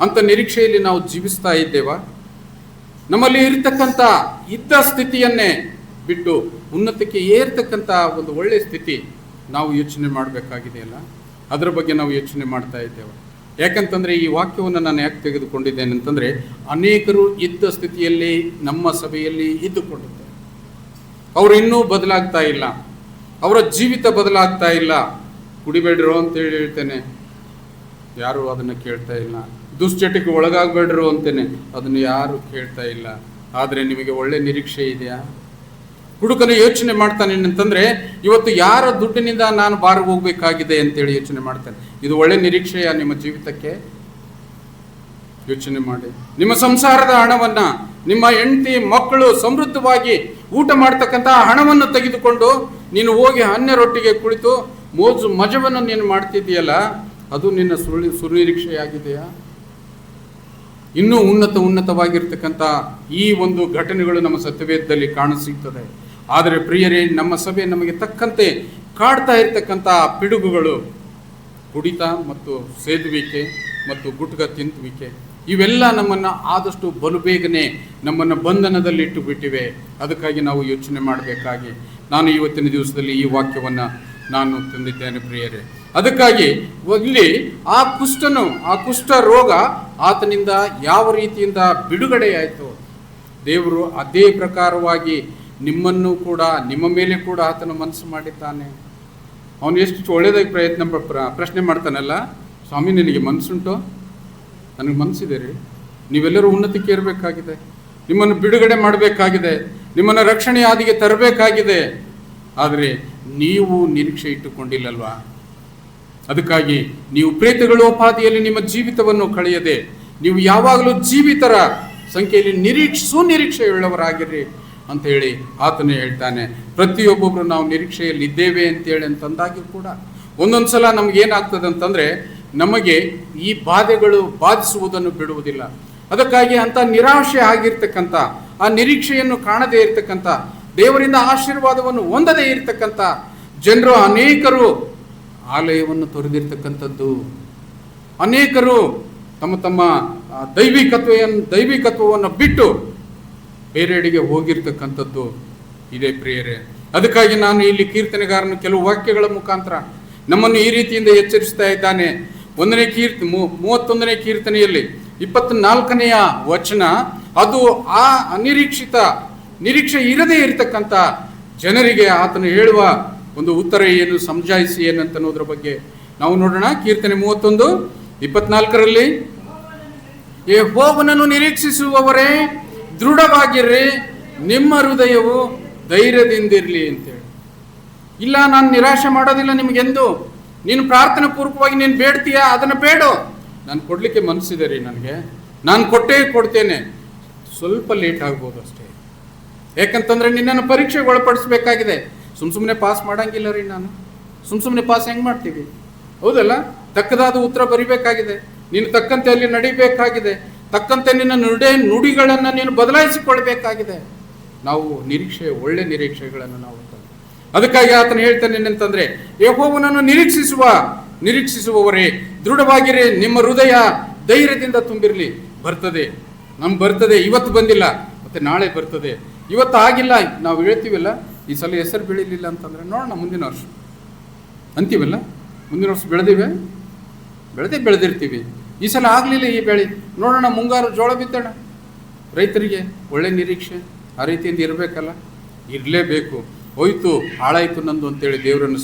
ಅಂಥ ನಿರೀಕ್ಷೆಯಲ್ಲಿ ನಾವು ಜೀವಿಸ್ತಾ ಇದ್ದೇವಾ? ನಮ್ಮಲ್ಲಿ ಇರ್ತಕ್ಕಂಥ ಇದ್ದ ಸ್ಥಿತಿಯನ್ನೇ ಬಿಟ್ಟು ಉನ್ನತಕ್ಕೆ ಏರ್ತಕ್ಕಂಥ ಒಂದು ಒಳ್ಳೆಯ ಸ್ಥಿತಿ ನಾವು ಯೋಚನೆ ಮಾಡಬೇಕಾಗಿದೆಯಲ್ಲ, ಅದರ ಬಗ್ಗೆ ನಾವು ಯೋಚನೆ ಮಾಡ್ತಾ ಇದ್ದೇವೆ. ಯಾಕಂತಂದರೆ ಈ ವಾಕ್ಯವನ್ನು ನಾನು ಯಾಕೆ ತೆಗೆದುಕೊಂಡಿದ್ದೇನೆ ಅಂತಂದರೆ, ಅನೇಕರು ಇದ್ದ ಸ್ಥಿತಿಯಲ್ಲಿ ನಮ್ಮ ಸಭೆಯಲ್ಲಿ ಇದ್ದುಕೊಂಡಿದ್ದಾರೆ. ಅವರು ಇನ್ನೂ ಬದಲಾಗ್ತಾ ಇಲ್ಲ, ಅವರ ಜೀವಿತ ಬದಲಾಗ್ತಾ ಇಲ್ಲ. ಕುಡಿಬೇಡ್ರು ಅಂತೇಳಿ ಹೇಳ್ತೇನೆ, ಯಾರು ಅದನ್ನು ಕೇಳ್ತಾ ಇಲ್ಲ. ದುಶ್ಚಟಕ್ಕೆ ಒಳಗಾಗಬೇಡ್ರು ಅಂತೇನೆ, ಅದನ್ನು ಯಾರು ಕೇಳ್ತಾ ಇಲ್ಲ. ಆದರೆ ನಿಮಗೆ ಒಳ್ಳೆ ನಿರೀಕ್ಷೆ ಇದೆಯಾ? ಹುಡುಕನ ಯೋಚನೆ ಮಾಡ್ತಾನೆ ಅಂತಂದ್ರೆ, ಇವತ್ತು ಯಾರ ದುಡ್ಡಿನಿಂದ ನಾನು ಬಾರ್ಗೆ ಹೋಗ್ಬೇಕಾಗಿದೆ ಅಂತೇಳಿ ಯೋಚನೆ ಮಾಡ್ತಾನೆ. ಇದು ಒಳ್ಳೆ ನಿರೀಕ್ಷೆಯ ನಿಮ್ಮ ಜೀವಿತಕ್ಕೆ? ಯೋಚನೆ ಮಾಡಿ. ನಿಮ್ಮ ಸಂಸಾರದ ಹಣವನ್ನ, ನಿಮ್ಮ ಹೆಂಡತಿ ಮಕ್ಕಳು ಸಮೃದ್ಧವಾಗಿ ಊಟ ಮಾಡ್ತಕ್ಕಂತಹ ಹಣವನ್ನು ತೆಗೆದುಕೊಂಡು ನೀನು ಹೋಗಿ ಅನ್ಯರೊಟ್ಟಿಗೆ ಕುಳಿತು ಮೋಜು ಮಜವನ್ನು ನೀನು ಮಾಡ್ತಿದ್ದೀಯಲ್ಲ, ಅದು ನಿನ್ನ ಸುನಿರೀಕ್ಷೆಯಾಗಿದೆಯಾ? ಇನ್ನೂ ಉನ್ನತವಾಗಿರ್ತಕ್ಕಂಥ ಈ ಒಂದು ಘಟನೆಗಳು ನಮ್ಮ ಸತ್ಯವೇದದಲ್ಲಿ ಕಾಣಸಿಗ್ತದೆ. ಆದರೆ ಪ್ರಿಯರೇ, ನಮ್ಮ ಸಭೆ ನಮಗೆ ತಕ್ಕಂತೆ ಕಾಡ್ತಾ ಇರ್ತಕ್ಕಂಥ ಪಿಡುಗುಗಳು, ಕುಡಿತ ಮತ್ತು ಸೇದುವಿಕೆ ಮತ್ತು ಗುಟ್ಕ ತಿಂತುವಿಕೆ, ಇವೆಲ್ಲ ನಮ್ಮನ್ನು ಆದಷ್ಟು ಬಲು ಬೇಗನೆ ನಮ್ಮನ್ನು ಬಂಧನದಲ್ಲಿಟ್ಟು ಬಿಟ್ಟಿವೆ. ಅದಕ್ಕಾಗಿ ನಾವು ಯೋಚನೆ ಮಾಡಬೇಕಾಗಿ ನಾನು ಇವತ್ತಿನ ದಿವಸದಲ್ಲಿ ಈ ವಾಕ್ಯವನ್ನು ನಾನು ತಂದಿದ್ದೇನೆ ಪ್ರಿಯರೇ. ಅದಕ್ಕಾಗಿ ಇಲ್ಲಿ ಆ ಕುಷ್ಠ ರೋಗ ಆತನಿಂದ ಯಾವ ರೀತಿಯಿಂದ ಬಿಡುಗಡೆಯಾಯಿತು, ದೇವರು ಅದೇ ಪ್ರಕಾರವಾಗಿ ನಿಮ್ಮನ್ನು ಕೂಡ, ನಿಮ್ಮ ಮೇಲೆ ಕೂಡ ಆತನ ಮನಸ್ಸು ಮಾಡಿದ್ದಾನೆ. ಅವನು ಎಷ್ಟು ಒಳ್ಳೆಯದಾಗಿ ಪ್ರಶ್ನೆ ಮಾಡ್ತಾನಲ್ಲ, ಸ್ವಾಮಿ ನಿನಗೆ ಮನಸ್ಸುಂಟು? ನನಗೆ ಮನಸ್ಸಿದೆ ರೀ. ನೀವೆಲ್ಲರೂ ಉನ್ನತಿಗೆ ಇರಬೇಕಾಗಿದೆ, ನಿಮ್ಮನ್ನು ಬಿಡುಗಡೆ ಮಾಡಬೇಕಾಗಿದೆ, ನಿಮ್ಮನ್ನು ರಕ್ಷಣೆ ಹಾದಿಗೆ ತರಬೇಕಾಗಿದೆ. ಆದರೆ ನೀವು ನಿರೀಕ್ಷೆ ಇಟ್ಟುಕೊಂಡಿಲ್ಲಲ್ವಾ? ಅದಕ್ಕಾಗಿ ನೀವು ಪ್ರೇತಗಳು ಉಪಾಧಿಯಲ್ಲಿ ನಿಮ್ಮ ಜೀವಿತವನ್ನು ಕಳೆಯದೆ ನೀವು ಯಾವಾಗಲೂ ಜೀವಿತರ ಸಂಖ್ಯೆಯಲ್ಲಿ ಸುನಿರೀಕ್ಷೆಯುಳ್ಳವರಾಗಿರ್ರಿ ಅಂತ ಹೇಳಿ ಆತನೇ ಹೇಳ್ತಾನೆ. ಪ್ರತಿಯೊಬ್ಬೊಬ್ರು ನಾವು ನಿರೀಕ್ಷೆಯಲ್ಲಿ ಇದ್ದೇವೆ ಅಂತೇಳಿ ಅಂತಂದಾಗಿ ಕೂಡ ಒಂದೊಂದು ಸಲ ನಮಗೇನಾಗ್ತದೆ ಅಂತಂದರೆ, ನಮಗೆ ಈ ಬಾಧೆಗಳು ಬಾಧಿಸುವುದನ್ನು ಬಿಡುವುದಿಲ್ಲ. ಅದಕ್ಕಾಗಿ ಅಂಥ ನಿರಾಶೆ ಆಗಿರ್ತಕ್ಕಂಥ, ಆ ನಿರೀಕ್ಷೆಯನ್ನು ಕಾಣದೇ ಇರತಕ್ಕಂಥ, ದೇವರಿಂದ ಆಶೀರ್ವಾದವನ್ನು ಹೊಂದದೇ ಇರತಕ್ಕಂಥ ಜನರು ಅನೇಕರು ಆಲಯವನ್ನು ತೊರೆದಿರ್ತಕ್ಕಂಥದ್ದು, ಅನೇಕರು ತಮ್ಮ ತಮ್ಮ ದೈವಿಕತ್ವವನ್ನು ಬಿಟ್ಟು ಬೇರೆಡೆಗೆ ಹೋಗಿರ್ತಕ್ಕಂಥದ್ದು ಇದೆ ಪ್ರಿಯರೇ. ಅದಕ್ಕಾಗಿ ನಾನು ಇಲ್ಲಿ ಕೀರ್ತನೆಗಾರನು ಕೆಲವು ವಾಕ್ಯಗಳ ಮುಖಾಂತರ ನಮ್ಮನ್ನು ಈ ರೀತಿಯಿಂದ ಎಚ್ಚರಿಸ್ತಾ ಇದ್ದಾನೆ. 31ನೇ ಕೀರ್ತನೆಯಲ್ಲಿ 24ನೆಯ ವಚನ, ಅದು ಆ ನಿರೀಕ್ಷೆ ಇರದೇ ಇರತಕ್ಕಂಥ ಜನರಿಗೆ ಆತನು ಹೇಳುವ ಒಂದು ಉತ್ತರ ಏನು, ಸಮಜಾಯಿಸಿ ಏನಂತ ಅನ್ನೋದ್ರ ಬಗ್ಗೆ ನಾವು ನೋಡೋಣ. ಕೀರ್ತನೆ 31:24 ಯೆಹೋವನನ್ನು ನಿರೀಕ್ಷಿಸುವವರೇ ದೃಢವಾಗಿರ್ರಿ, ನಿಮ್ಮ ಹೃದಯವು ಧೈರ್ಯದಿಂದಿರಲಿ ಅಂತೇಳಿ. ಇಲ್ಲ, ನಾನು ನಿರಾಶೆ ಮಾಡೋದಿಲ್ಲ ನಿಮಗೆಂದು. ನೀನು ಪ್ರಾರ್ಥನೆ ಪೂರ್ವಕವಾಗಿ ನೀನು ಬೇಡ್ತೀಯಾ, ಅದನ್ನು ಬೇಡು. ನಾನು ಕೊಡಲಿಕ್ಕೆ ಮನಸ್ಸಿದೆ ರೀ, ನನಗೆ ನಾನು ಕೊಟ್ಟೇ ಕೊಡ್ತೇನೆ. ಸ್ವಲ್ಪ ಲೇಟ್ ಆಗ್ಬೋದು ಅಷ್ಟೇ. ಯಾಕಂತಂದ್ರೆ ನಿನ್ನನ್ನು ಪರೀಕ್ಷೆಗೆ ಒಳಪಡಿಸ್ಬೇಕಾಗಿದೆ. ಸುಮ್ಮನೆ ಪಾಸ್ ಮಾಡಂಗಿಲ್ಲ ರೀ. ನಾನು ಸುಮ್ಮನೆ ಪಾಸ್ ಹೆಂಗೆ ಮಾಡ್ತೀವಿ? ಹೌದಲ್ಲ? ತಕ್ಕದಾದ ಉತ್ತರ ಬರಿಬೇಕಾಗಿದೆ. ನೀನು ತಕ್ಕಂತೆ ಅಲ್ಲಿ ನಡಿಬೇಕಾಗಿದೆ. ತಕ್ಕಂತೆ ನಿನ್ನ ನುಡಿಗಳನ್ನು ನೀನು ಬದಲಾಯಿಸಿಕೊಳ್ಬೇಕಾಗಿದೆ. ನಾವು ಒಳ್ಳೆ ನಿರೀಕ್ಷೆಗಳನ್ನು ನಾವು ಅದಕ್ಕಾಗಿ ಆತನು ಹೇಳ್ತಾನೆ ಏನಂತಂದ್ರೆ, ಯೆಹೋವನನ್ನು ನಿರೀಕ್ಷಿಸುವವರೇ ದೃಢವಾಗಿರಿ, ನಿಮ್ಮ ಹೃದಯ ಧೈರ್ಯದಿಂದ ತುಂಬಿರಲಿ. ಬರ್ತದೆ, ಬರ್ತದೆ. ಇವತ್ತು ಬಂದಿಲ್ಲ, ಮತ್ತೆ ನಾಳೆ ಬರ್ತದೆ. ಇವತ್ತು ಆಗಿಲ್ಲ, ನಾವು ಹೇಳ್ತೀವಲ್ಲ, ಈ ಸಲ ಹೆಸರು ಬೆಳೀಲಿಲ್ಲ ಅಂತಂದ್ರೆ ನೋಡೋಣ ಮುಂದಿನ ವರ್ಷ ಅಂತೀವಲ್ಲ. ಮುಂದಿನ ವರ್ಷ ಬೆಳೆದಿರ್ತೀವಿ. ಈ ಸಲ ಆಗಲಿಲ್ಲ ಈ ಬೆಳೆ, ನೋಡೋಣ ಮುಂಗಾರು ಜೋಳ ಬಿತ್ತೋಣ. ರೈತರಿಗೆ ಒಳ್ಳೆ ನಿರೀಕ್ಷೆ ಆ ರೀತಿಯಿಂದ ಇರಬೇಕಲ್ಲ, ಇರಲೇಬೇಕು. ಹೋಯ್ತು, ಹಾಳಾಯ್ತು ನಂದು ಅಂತೇಳಿ ದೇವರನ್ನು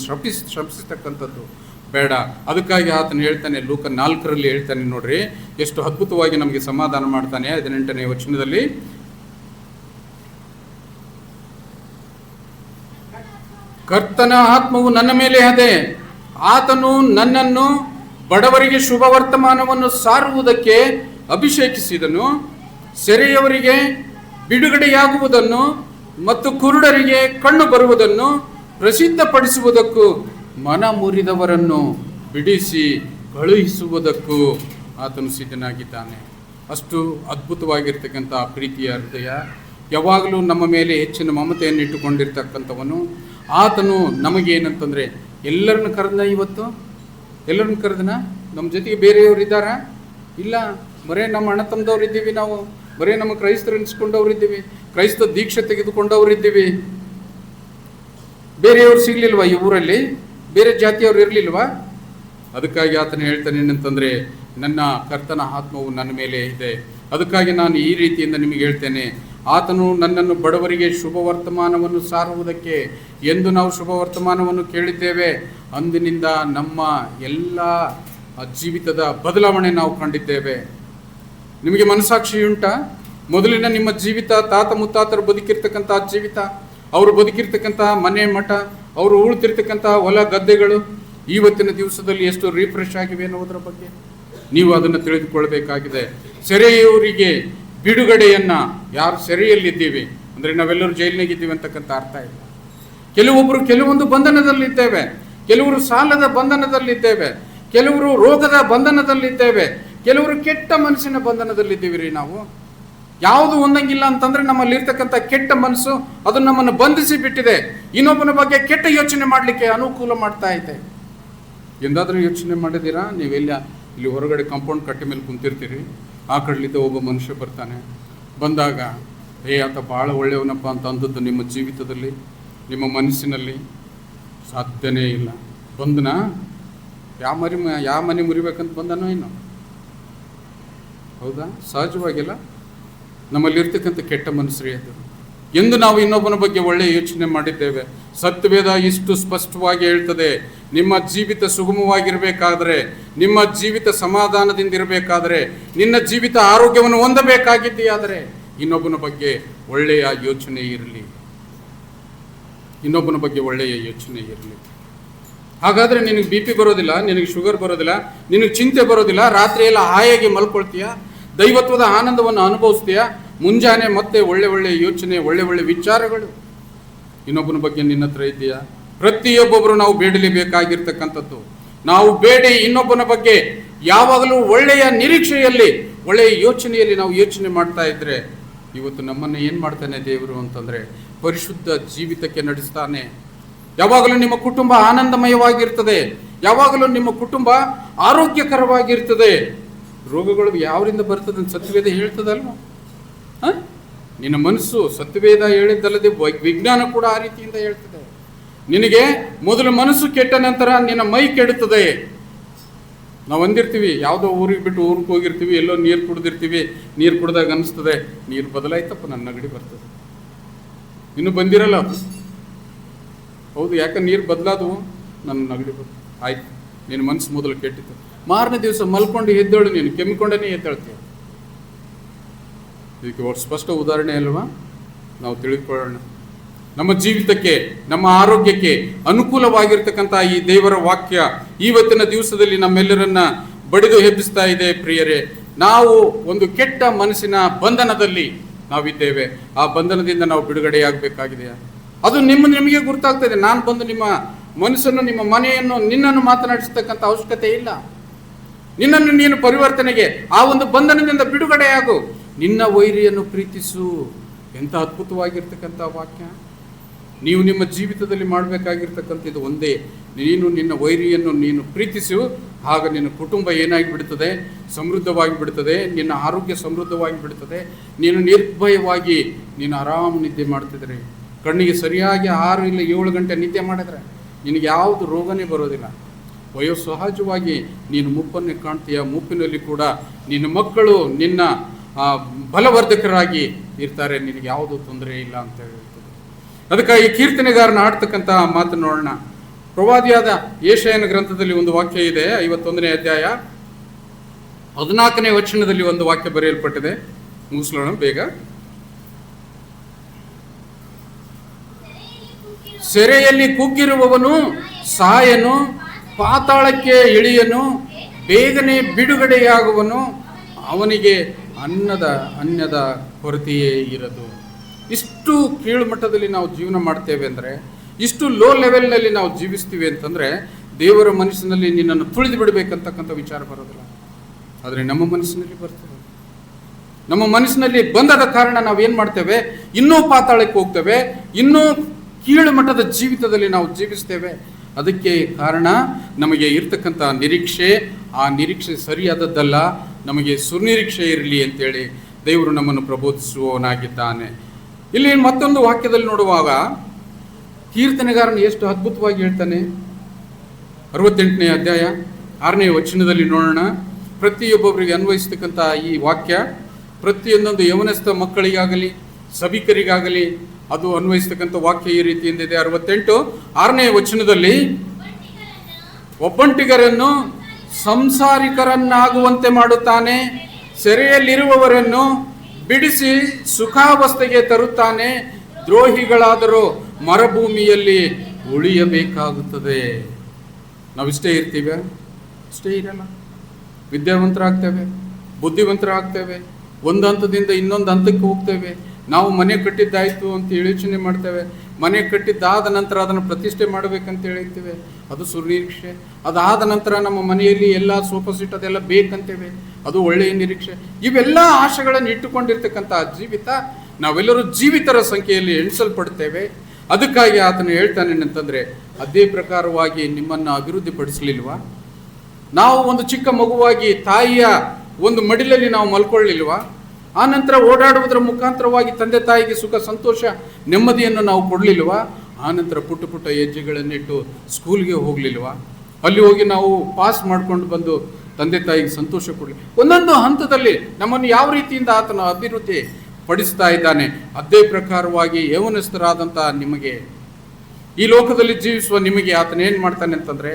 ಶ್ರಮಿಸ್ತಕ್ಕಂಥದ್ದು ಬೇಡ. ಅದಕ್ಕಾಗಿ ಆತನು ಹೇಳ್ತಾನೆ, ಲೂಕ 4 ಹೇಳ್ತಾನೆ ನೋಡ್ರಿ, ಎಷ್ಟು ಅದ್ಭುತವಾಗಿ ನಮಗೆ ಸಮಾಧಾನ ಮಾಡ್ತಾನೆ. 18ನೇ ವಚನದಲ್ಲಿ, ಕರ್ತನ ಆತ್ಮವು ನನ್ನ ಮೇಲೆ ಅದೆ, ಆತನು ನನ್ನನ್ನು ಬಡವರಿಗೆ ಶುಭ ವರ್ತಮಾನವನ್ನು ಸಾರುವುದಕ್ಕೆ ಅಭಿಷೇಕಿಸಿದನು, ಸೆರೆಯವರಿಗೆ ಬಿಡುಗಡೆಯಾಗುವುದನ್ನು ಮತ್ತು ಕುರುಡರಿಗೆ ಕಣ್ಣು ಬರುವುದನ್ನು ಪ್ರಸಿದ್ಧಪಡಿಸುವುದಕ್ಕೂ, ಮನ ಮುರಿದವರನ್ನು ಬಿಡಿಸಿ ಕಳುಹಿಸುವುದಕ್ಕೂ ಆತನು ಸಿದ್ಧನಾಗಿದ್ದಾನೆ. ಅಷ್ಟು ಅದ್ಭುತವಾಗಿರ್ತಕ್ಕಂಥ ಪ್ರೀತಿಯ ಹೃದಯ, ಯಾವಾಗಲೂ ನಮ್ಮ ಮೇಲೆ ಹೆಚ್ಚಿನ ಮಮತೆಯನ್ನು ಇಟ್ಟುಕೊಂಡಿರ್ತಕ್ಕಂಥವನು ಆತನು. ನಮಗೇನಂತಂದರೆ ಎಲ್ಲರನ್ನು ಕರೆದನ, ಎಲ್ಲರನ್ನು ಕರೆದನ. ನಮ್ಮ ಜೊತೆಗೆ ಬೇರೆಯವರು ಇದ್ದಾರಾ? ಇಲ್ಲ, ಬರೇ ನಮ್ಮ ಅಣ್ಣ ತಮ್ಮದವ್ರು ಇದ್ದೀವಿ ನಾವು. ಬರೇ ನಮ್ಮ ಕ್ರೈಸ್ತರು ಎನಿಸ್ಕೊಂಡವ್ರು ಇದ್ದೀವಿ, ಕ್ರೈಸ್ತ ದೀಕ್ಷೆ ತೆಗೆದುಕೊಂಡವ್ರು ಇದ್ದೀವಿ. ಬೇರೆಯವ್ರು ಸಿಗ್ಲಿಲ್ವಾ ಈ ಊರಲ್ಲಿ? ಬೇರೆ ಜಾತಿಯವ್ರು ಇರಲಿಲ್ವಾ? ಅದಕ್ಕಾಗಿ ಆತನು ಹೇಳ್ತಾನೆ ಏನಂತಂದರೆ, ನನ್ನ ಕರ್ತನ ಆತ್ಮವು ನನ್ನ ಮೇಲೆ ಇದೆ. ಅದಕ್ಕಾಗಿ ನಾನು ಈ ರೀತಿಯಿಂದ ನಿಮಗೆ ಹೇಳ್ತೇನೆ, ಆತನು ನನ್ನನ್ನು ಬಡವರಿಗೆ ಶುಭ ವರ್ತಮಾನವನ್ನು ಸಾರುವುದಕ್ಕೆ ಎಂದು ನಾವು ಶುಭ ವರ್ತಮಾನವನ್ನು ಕೇಳಿದ್ದೇವೆ. ಅಂದಿನಿಂದ ನಮ್ಮ ಎಲ್ಲ ಜೀವಿತದ ಬದಲಾವಣೆ ನಾವು ಕಂಡಿದ್ದೇವೆ. ನಿಮಗೆ ಮನಸ್ಸಾಕ್ಷಿ ಉಂಟಾ? ಮೊದಲಿನ ನಿಮ್ಮ ಜೀವಿತ, ತಾತ ಮುತ್ತಾತರು ಬದುಕಿರ್ತಕ್ಕಂಥ ಜೀವಿತ, ಅವರು ಬದುಕಿರ್ತಕ್ಕಂಥ ಮನೆ ಮಠ, ಅವರು ಉಳ್ತಿರ್ತಕ್ಕಂಥ ಹೊಲ ಗದ್ದೆಗಳು ಇವತ್ತಿನ ದಿವಸದಲ್ಲಿ ಎಷ್ಟು ರಿಫ್ರೆಶ್ ಆಗಿವೆ ಅನ್ನೋದರ ಬಗ್ಗೆ ನೀವು ಅದನ್ನು ತಿಳಿದುಕೊಳ್ಬೇಕಾಗಿದೆ. ಸೆರೆಯವರಿಗೆ ಬಿಡುಗಡೆಯನ್ನ, ಯಾರು ಸೆರೆಯಲ್ಲಿದ್ದೀವಿ ಅಂದರೆ ನಾವೆಲ್ಲರೂ ಜೈಲಿನಾಗಿದ್ದೀವಿ ಅಂತಕ್ಕಂಥ ಅರ್ಥ ಇಲ್ಲ. ಕೆಲವೊಂದು ಬಂಧನದಲ್ಲಿದ್ದೇವೆ, ಕೆಲವರು ಸಾಲದ ಬಂಧನದಲ್ಲಿದ್ದೇವೆ, ಕೆಲವರು ರೋಗದ ಬಂಧನದಲ್ಲಿದ್ದೇವೆ, ಕೆಲವರು ಕೆಟ್ಟ ಮನಸ್ಸಿನ ಬಂಧನದಲ್ಲಿದ್ದೀವಿ ರೀ. ನಾವು ಯಾವುದು ಒಂದಂಗಿಲ್ಲ ಅಂತಂದ್ರೆ ನಮ್ಮಲ್ಲಿರ್ತಕ್ಕಂಥ ಕೆಟ್ಟ ಮನಸ್ಸು ಅದು ನಮ್ಮನ್ನು ಬಂಧಿಸಿ ಬಿಟ್ಟಿದೆ. ಇನ್ನೊಬ್ಬನ ಬಗ್ಗೆ ಕೆಟ್ಟ ಯೋಚನೆ ಮಾಡಲಿಕ್ಕೆ ಅನುಕೂಲ ಮಾಡ್ತಾ ಇದೆ. ಎಂದಾದ್ರೂ ಯೋಚನೆ ಮಾಡಿದ್ದೀರಾ? ಇಲ್ಲಿ ಹೊರಗಡೆ ಕಾಂಪೌಂಡ್ ಕಟ್ಟೆ ಮೇಲೆ ಕುಂತಿರ್ತೀರಿ, ಆ ಕಡ್ಲಿದ್ದ ಒಬ್ಬ ಮನುಷ್ಯ ಬರ್ತಾನೆ. ಬಂದಾಗ ಆತ ಭಾಳ ಒಳ್ಳೆಯವನಪ್ಪ ಅಂತ ಅಂದದ್ದು ನಿಮ್ಮ ಜೀವಿತದಲ್ಲಿ, ನಿಮ್ಮ ಮನಸ್ಸಿನಲ್ಲಿ ಸಾಧ್ಯನೇ ಇಲ್ಲ. ಬಂದನ ಯಾವ ಮನೆ ಮುರಿಬೇಕಂತ ಬಂದನೋ ಏನೋ? ಹೌದಾ? ಸಹಜವಾಗಿಲ್ಲ. ನಮ್ಮಲ್ಲಿರ್ತಕ್ಕಂಥ ಕೆಟ್ಟ ಮನಸ್ಸು ಅದು. ಎಂದು ನಾವು ಇನ್ನೊಬ್ಬನ ಬಗ್ಗೆ ಒಳ್ಳೆಯ ಯೋಚನೆ ಮಾಡಿದ್ದೇವೆ. ಸತ್ಯವೇದ ಇಷ್ಟು ಸ್ಪಷ್ಟವಾಗಿ ಹೇಳ್ತದೆ, ನಿಮ್ಮ ಜೀವಿತ ಸುಗಮವಾಗಿರಬೇಕಾದ್ರೆ, ನಿಮ್ಮ ಜೀವಿತ ಸಮಾಧಾನದಿಂದ ಇರಬೇಕಾದ್ರೆ, ನಿನ್ನ ಜೀವಿತ ಆರೋಗ್ಯವನ್ನು ಹೊಂದಬೇಕಾಗಿದೆಯಾದರೆ ಇನ್ನೊಬ್ಬನ ಬಗ್ಗೆ ಒಳ್ಳೆಯ ಯೋಚನೆ ಇರಲಿ. ಇನ್ನೊಬ್ಬನ ಬಗ್ಗೆ ಒಳ್ಳೆಯ ಯೋಚನೆ ಇರಲಿ. ಹಾಗಾದರೆ ನಿನಗೆ BP ಬರೋದಿಲ್ಲ, ನಿನಗೆ ಶುಗರ್ ಬರೋದಿಲ್ಲ, ನಿನಗೆ ಚಿಂತೆ ಬರೋದಿಲ್ಲ, ರಾತ್ರಿ ಎಲ್ಲ ಹಾಯಾಗಿ ಮಲ್ಕೊಳ್ತೀಯ, ದೈವತ್ವದ ಆನಂದವನ್ನು ಅನುಭವಿಸ್ತೀಯ, ಮುಂಜಾನೆ ಮತ್ತೆ ಒಳ್ಳೆ ಯೋಚನೆ, ಒಳ್ಳೆ ವಿಚಾರಗಳು ಇನ್ನೊಬ್ಬನ ಬಗ್ಗೆ ನಿನ್ನ ಹತ್ರ ಇದೆಯಾ? ಪ್ರತಿಯೊಬ್ಬೊಬ್ಬರು ನಾವು ಬೇಡಲೇಬೇಕಾಗಿರ್ತಕ್ಕಂಥದ್ದು. ನಾವು ಬೇಡಿ ಇನ್ನೊಬ್ಬನ ಬಗ್ಗೆ ಯಾವಾಗಲೂ ಒಳ್ಳೆಯ ನಿರೀಕ್ಷೆಯಲ್ಲಿ, ಒಳ್ಳೆಯ ಯೋಚನೆಯಲ್ಲಿ ನಾವು ಯೋಚನೆ ಮಾಡ್ತಾ ಇದ್ರೆ, ಇವತ್ತು ನಮ್ಮನ್ನು ಏನು ಮಾಡ್ತಾನೆ ದೇವರು ಅಂತಂದರೆ ಪರಿಶುದ್ಧ ಜೀವಿತಕ್ಕೆ ನಡೆಸ್ತಾನೆ. ಯಾವಾಗಲೂ ನಿಮ್ಮ ಕುಟುಂಬ ಆನಂದಮಯವಾಗಿರ್ತದೆ, ಯಾವಾಗಲೂ ನಿಮ್ಮ ಕುಟುಂಬ ಆರೋಗ್ಯಕರವಾಗಿರ್ತದೆ. ರೋಗಗಳು ಯಾವರಿಂದ ಬರ್ತದೆ ಅಂತ ಸತ್ಯವೇದ ಹೇಳ್ತದಲ್ವ? ನಿನ್ನ ಮನಸ್ಸು ಸತ್ಯವೇದ ಹೇಳಿದ್ದಲ್ಲದೆ ವಿಜ್ಞಾನ ಕೂಡ ಆ ರೀತಿಯಿಂದ ಹೇಳ್ತದೆ. ನಿನಗೆ ಮೊದಲು ಮನಸ್ಸು ಕೆಟ್ಟ ನಂತರ ನಿನ್ನ ಮೈ ಕೆಡುತ್ತದೆ. ನಾವು ಅಂದಿರ್ತೀವಿ, ಯಾವುದೋ ಊರಿಗೆ ಬಿಟ್ಟು ಊರಿಗೆ ಹೋಗಿರ್ತೀವಿ, ಎಲ್ಲೋ ನೀರು ಕುಡ್ದಿರ್ತೀವಿ, ನೀರು ಕುಡ್ದಾಗ ಅನಿಸ್ತದೆ ನೀರು ಬದಲಾಯ್ತಪ್ಪ, ನನ್ನ ನೆಗಡಿ ಬರ್ತದೆ. ಇನ್ನು ಬಂದಿರಲ್ಲ ಅದು. ಹೌದು, ಯಾಕೆ ನೀರು ಬದಲಾದವು, ನನ್ನ ನೆಗಡಿ ಬರ್ತದೆ. ಆಯ್ತು, ನಿನ್ನ ಮನಸ್ಸು ಮೊದಲು ಕೆಟ್ಟಿತ್ತು. ಮಾರನೇ ದಿವಸ ಮಲ್ಕೊಂಡು ಎದ್ದೇಳು, ನೀನು ಕೆಮ್ಮಿಕೊಂಡೇ ಎದ್ದೇಳ್ತೀವಿ. ಇದಕ್ಕೆ ಸ್ಪಷ್ಟ ಉದಾಹರಣೆ ಅಲ್ವಾ? ನಾವು ತಿಳಿದುಕೊಳ್ಳೋಣ. ನಮ್ಮ ಜೀವಿತಕ್ಕೆ, ನಮ್ಮ ಆರೋಗ್ಯಕ್ಕೆ ಅನುಕೂಲವಾಗಿರ್ತಕ್ಕಂಥ ಈ ದೇವರ ವಾಕ್ಯ ಇವತ್ತಿನ ದಿವಸದಲ್ಲಿ ನಮ್ಮೆಲ್ಲರನ್ನ ಬಡಿದು ಎಬ್ಬಿಸ್ತಾ ಇದೆ. ಪ್ರಿಯರೇ, ನಾವು ಒಂದು ಕೆಟ್ಟ ಮನಸ್ಸಿನ ಬಂಧನದಲ್ಲಿ ನಾವಿದ್ದೇವೆ. ಆ ಬಂಧನದಿಂದ ನಾವು ಬಿಡುಗಡೆಯಾಗಬೇಕಾಗಿದೆ. ಅದು ನಿಮಗೆ ಗೊತ್ತಾಗ್ತದೆ. ನಾನು ಬಂದು ನಿಮ್ಮ ಮನಸ್ಸನ್ನು, ನಿಮ್ಮ ಮನೆಯನ್ನು, ನಿನ್ನನ್ನು ಮಾತನಾಡಿಸ್ತಕ್ಕಂಥ ಅವಶ್ಯಕತೆ ಇಲ್ಲ. ನಿನ್ನನ್ನು ನೀನು ಪರಿವರ್ತನೆಗೆ, ಆ ಒಂದು ಬಂಧನದಿಂದ ಬಿಡುಗಡೆಯಾಗು. ನಿನ್ನ ವೈರಿಯನ್ನು ಪ್ರೀತಿಸು. ಎಂಥ ಅದ್ಭುತವಾಗಿರ್ತಕ್ಕಂಥ ವಾಕ್ಯ. ನೀವು ನಿಮ್ಮ ಜೀವಿತದಲ್ಲಿ ಮಾಡಬೇಕಾಗಿರ್ತಕ್ಕಂಥ ಇದು ಒಂದೇ. ನೀನು ನಿನ್ನ ವೈರಿಯನ್ನು ನೀನು ಪ್ರೀತಿಸು. ಆಗ ನಿನ್ನ ಕುಟುಂಬ ಏನಾಗಿ ಬಿಡುತ್ತದೆ? ಸಮೃದ್ಧವಾಗಿ ಬಿಡುತ್ತದೆ. ನಿನ್ನ ಆರೋಗ್ಯ ಸಮೃದ್ಧವಾಗಿ ಬಿಡುತ್ತದೆ. ನೀನು ನಿರ್ಭಯವಾಗಿ ನೀನು ಆರಾಮ ನಿದ್ದೆ ಮಾಡ್ತಿದ್ರೆ, ಕಣ್ಣಿಗೆ ಸರಿಯಾಗಿ 6 ಇಲ್ಲ 7 ಗಂಟೆ ನಿದ್ದೆ ಮಾಡಿದ್ರೆ ನಿನಗೆ ಯಾವುದು ರೋಗನೇ ಬರೋದಿಲ್ಲ. ವಯೋಸಹಜವಾಗಿ ನೀನು ಮುಪ್ಪನ್ನೇ ಕಾಣ್ತೀಯ. ಮುಪ್ಪಿನಲ್ಲಿ ಕೂಡ ನಿನ್ನ ಮಕ್ಕಳು ನಿನ್ನ ಬಲವರ್ಧಕರಾಗಿ ಇರ್ತಾರೆ. ನಿನಗೆ ಯಾವುದೂ ತೊಂದರೆ ಇಲ್ಲ ಅಂತ ಹೇಳ್ತದೆ. ಅದಕ್ಕಾಗಿ ಕೀರ್ತನೆಗಾರನ ಆಡ್ತಕ್ಕಂಥ ಮಾತು ನೋಡೋಣ. ಪ್ರವಾದಿಯಾದ ಯೆಶಾಯನ ಗ್ರಂಥದಲ್ಲಿ ಒಂದು ವಾಕ್ಯ ಇದೆ, 51ನೇ ಅಧ್ಯಾಯ 14ನೇ ವಚನದಲ್ಲಿ ಒಂದು ವಾಕ್ಯ ಬರೆಯಲ್ಪಟ್ಟಿದೆ. ಮುಗಿಸ್ಲೋಣ ಬೇಗ. ಸೆರೆಯಲ್ಲಿ ಕುಗ್ಗಿರುವವನು ಸಾಯನು, ಪಾತಾಳಕ್ಕೆ ಇಳಿಯನು, ಬೇಗನೆ ಬಿಡುಗಡೆಯಾಗುವನು, ಅವನಿಗೆ ಅನ್ನದ ಕೊರತೆಯೇ ಇರದು. ಇಷ್ಟು ಕೀಳು ಮಟ್ಟದಲ್ಲಿ ನಾವು ಜೀವನ ಮಾಡ್ತೇವೆ ಅಂದರೆ, ಇಷ್ಟು ಲೋ ಲೆವೆಲ್ನಲ್ಲಿ ನಾವು ಜೀವಿಸ್ತೀವಿ ಅಂತಂದರೆ, ದೇವರ ಮನಸ್ಸಿನಲ್ಲಿ ನಿನ್ನನ್ನು ತುಳಿದು ಬಿಡಬೇಕಂತಕ್ಕಂಥ ವಿಚಾರ ಬರೋದಿಲ್ಲ. ಆದರೆ ನಮ್ಮ ಮನಸ್ಸಿನಲ್ಲಿ ಬರ್ತದೆ. ನಮ್ಮ ಮನಸ್ಸಿನಲ್ಲಿ ಬಂದದ ಕಾರಣ ನಾವೇನು ಮಾಡ್ತೇವೆ? ಇನ್ನೂ ಪಾತಾಳಕ್ಕೆ ಹೋಗ್ತೇವೆ, ಇನ್ನೂ ಕೀಳು ಮಟ್ಟದ ಜೀವಿತದಲ್ಲಿ ನಾವು ಜೀವಿಸ್ತೇವೆ. ಅದಕ್ಕೆ ಕಾರಣ ನಮಗೆ ಇರ್ತಕ್ಕಂಥ ನಿರೀಕ್ಷೆ. ಆ ನಿರೀಕ್ಷೆ ಸರಿಯಾದದ್ದಲ್ಲ. ನಮಗೆ ಸುನಿರೀಕ್ಷೆ ಇರಲಿ ಅಂತೇಳಿ ದೇವರು ನಮ್ಮನ್ನು ಪ್ರಬೋಧಿಸುವವನಾಗಿದ್ದಾನೆ. ಇಲ್ಲಿ ಮತ್ತೊಂದು ವಾಕ್ಯದಲ್ಲಿ ನೋಡುವಾಗ ಕೀರ್ತನೆಗಾರನು ಎಷ್ಟು ಅದ್ಭುತವಾಗಿ ಹೇಳ್ತಾನೆ. 68ನೇ ಅಧ್ಯಾಯ 6ನೇ ವಚನದಲ್ಲಿ ನೋಡೋಣ. ಪ್ರತಿಯೊಬ್ಬೊಬ್ಬರಿಗೆ ಅನ್ವಯಿಸ್ತಕ್ಕಂಥ ಈ ವಾಕ್ಯ ಪ್ರತಿಯೊಂದೊಂದು ಯೌವನಸ್ಥ ಮಕ್ಕಳಿಗಾಗಲಿ ಸಭಿಕರಿಗಾಗಲಿ ಅದು ಅನ್ವಯಿಸ್ತಕ್ಕಂಥ ವಾಕ್ಯ ಈ ರೀತಿಯಿಂದಿದೆ. 68 6ನೇ ವಚನದಲ್ಲಿ, ಒಬ್ಬಂಟಿಗರನ್ನು ಸಂಸಾರಿಕರನ್ನಾಗುವಂತೆ ಮಾಡುತ್ತಾನೆ, ಸೆರೆಯಲ್ಲಿರುವವರನ್ನು ಬಿಡಿಸಿ ಸುಖಾವಸ್ಥೆಗೆ ತರುತ್ತಾನೆ, ದ್ರೋಹಿಗಳಾದರೂ ಮರುಭೂಮಿಯಲ್ಲಿ ಉಳಿಯಬೇಕಾಗುತ್ತದೆ. ನಾವಿಷ್ಟೇ ಇರ್ತೀವ? ಇಷ್ಟೇ ಇರಲ್ಲ. ವಿದ್ಯಾವಂತರಾಗ್ತೇವೆ, ಬುದ್ಧಿವಂತರಾಗ್ತೇವೆ, ಒಂದು ಹಂತದಿಂದ ಇನ್ನೊಂದು ಹಂತಕ್ಕೆ ಹೋಗ್ತೇವೆ. ನಾವು ಮನೆ ಕಟ್ಟಿದ್ದಾಯಿತು ಅಂತ ಯೋಚನೆ ಮಾಡ್ತೇವೆ. ಮನೆ ಕಟ್ಟಿದ್ದಾದ ನಂತರ ಅದನ್ನು ಪ್ರತಿಷ್ಠೆ ಮಾಡಬೇಕಂತ ಹೇಳ್ತೇವೆ, ಅದು ಸುನಿರೀಕ್ಷೆ. ಅದಾದ ನಂತರ ನಮ್ಮ ಮನೆಯಲ್ಲಿ ಎಲ್ಲ ಸೋಫಾ ಸೀಟ್ ಅದೆಲ್ಲ ಬೇಕಂತೇವೆ, ಅದು ಒಳ್ಳೆಯ ನಿರೀಕ್ಷೆ. ಇವೆಲ್ಲ ಆಶೆಗಳನ್ನು ಇಟ್ಟುಕೊಂಡಿರ್ತಕ್ಕಂಥ ಜೀವಿತ, ನಾವೆಲ್ಲರೂ ಜೀವಿತರ ಸಂಖ್ಯೆಯಲ್ಲಿ ಎಣಿಸಲ್ಪಡ್ತೇವೆ. ಅದಕ್ಕಾಗಿ ಆತನು ಹೇಳ್ತಾನೆ ಅಂತಂದರೆ, ಅದೇ ಪ್ರಕಾರವಾಗಿ ನಿಮ್ಮನ್ನು ಅಭಿವೃದ್ಧಿಪಡಿಸಲಿಲ್ವಾ? ನಾವು ಒಂದು ಚಿಕ್ಕ ಮಗುವಾಗಿ ತಾಯಿಯ ಒಂದು ಮಡಿಲಲ್ಲಿ ನಾವು ಮಲ್ಕೊಳ್ಳಿಲ್ವಾ? ಆ ನಂತರ ಓಡಾಡುವುದರ ಮುಖಾಂತರವಾಗಿ ತಂದೆ ತಾಯಿಗೆ ಸುಖ ಸಂತೋಷ ನೆಮ್ಮದಿಯನ್ನು ನಾವು ಕೊಡಲಿಲ್ವಾ? ಆ ನಂತರ ಪುಟ್ಟ ಪುಟ್ಟ ಹೆಜ್ಜೆಗಳನ್ನಿಟ್ಟು ಸ್ಕೂಲ್ಗೆ ಹೋಗಲಿಲ್ವಾ? ಅಲ್ಲಿ ಹೋಗಿ ನಾವು ಪಾಸ್ ಮಾಡ್ಕೊಂಡು ಬಂದು ತಂದೆ ತಾಯಿಗೆ ಸಂತೋಷ ಕೊಡಲಿ. ಒಂದೊಂದು ಹಂತದಲ್ಲಿ ನಮ್ಮನ್ನು ಯಾವ ರೀತಿಯಿಂದ ಆತನ ಅಭಿವೃದ್ಧಿ ಪಡಿಸ್ತಾ ಇದ್ದಾನೆ. ಅದೇ ಪ್ರಕಾರವಾಗಿ ಯೌವನಸ್ಥರಾದಂಥ ನಿಮಗೆ, ಈ ಲೋಕದಲ್ಲಿ ಜೀವಿಸುವ ನಿಮಗೆ ಆತನೇನು ಮಾಡ್ತಾನೆ ಅಂತಂದರೆ,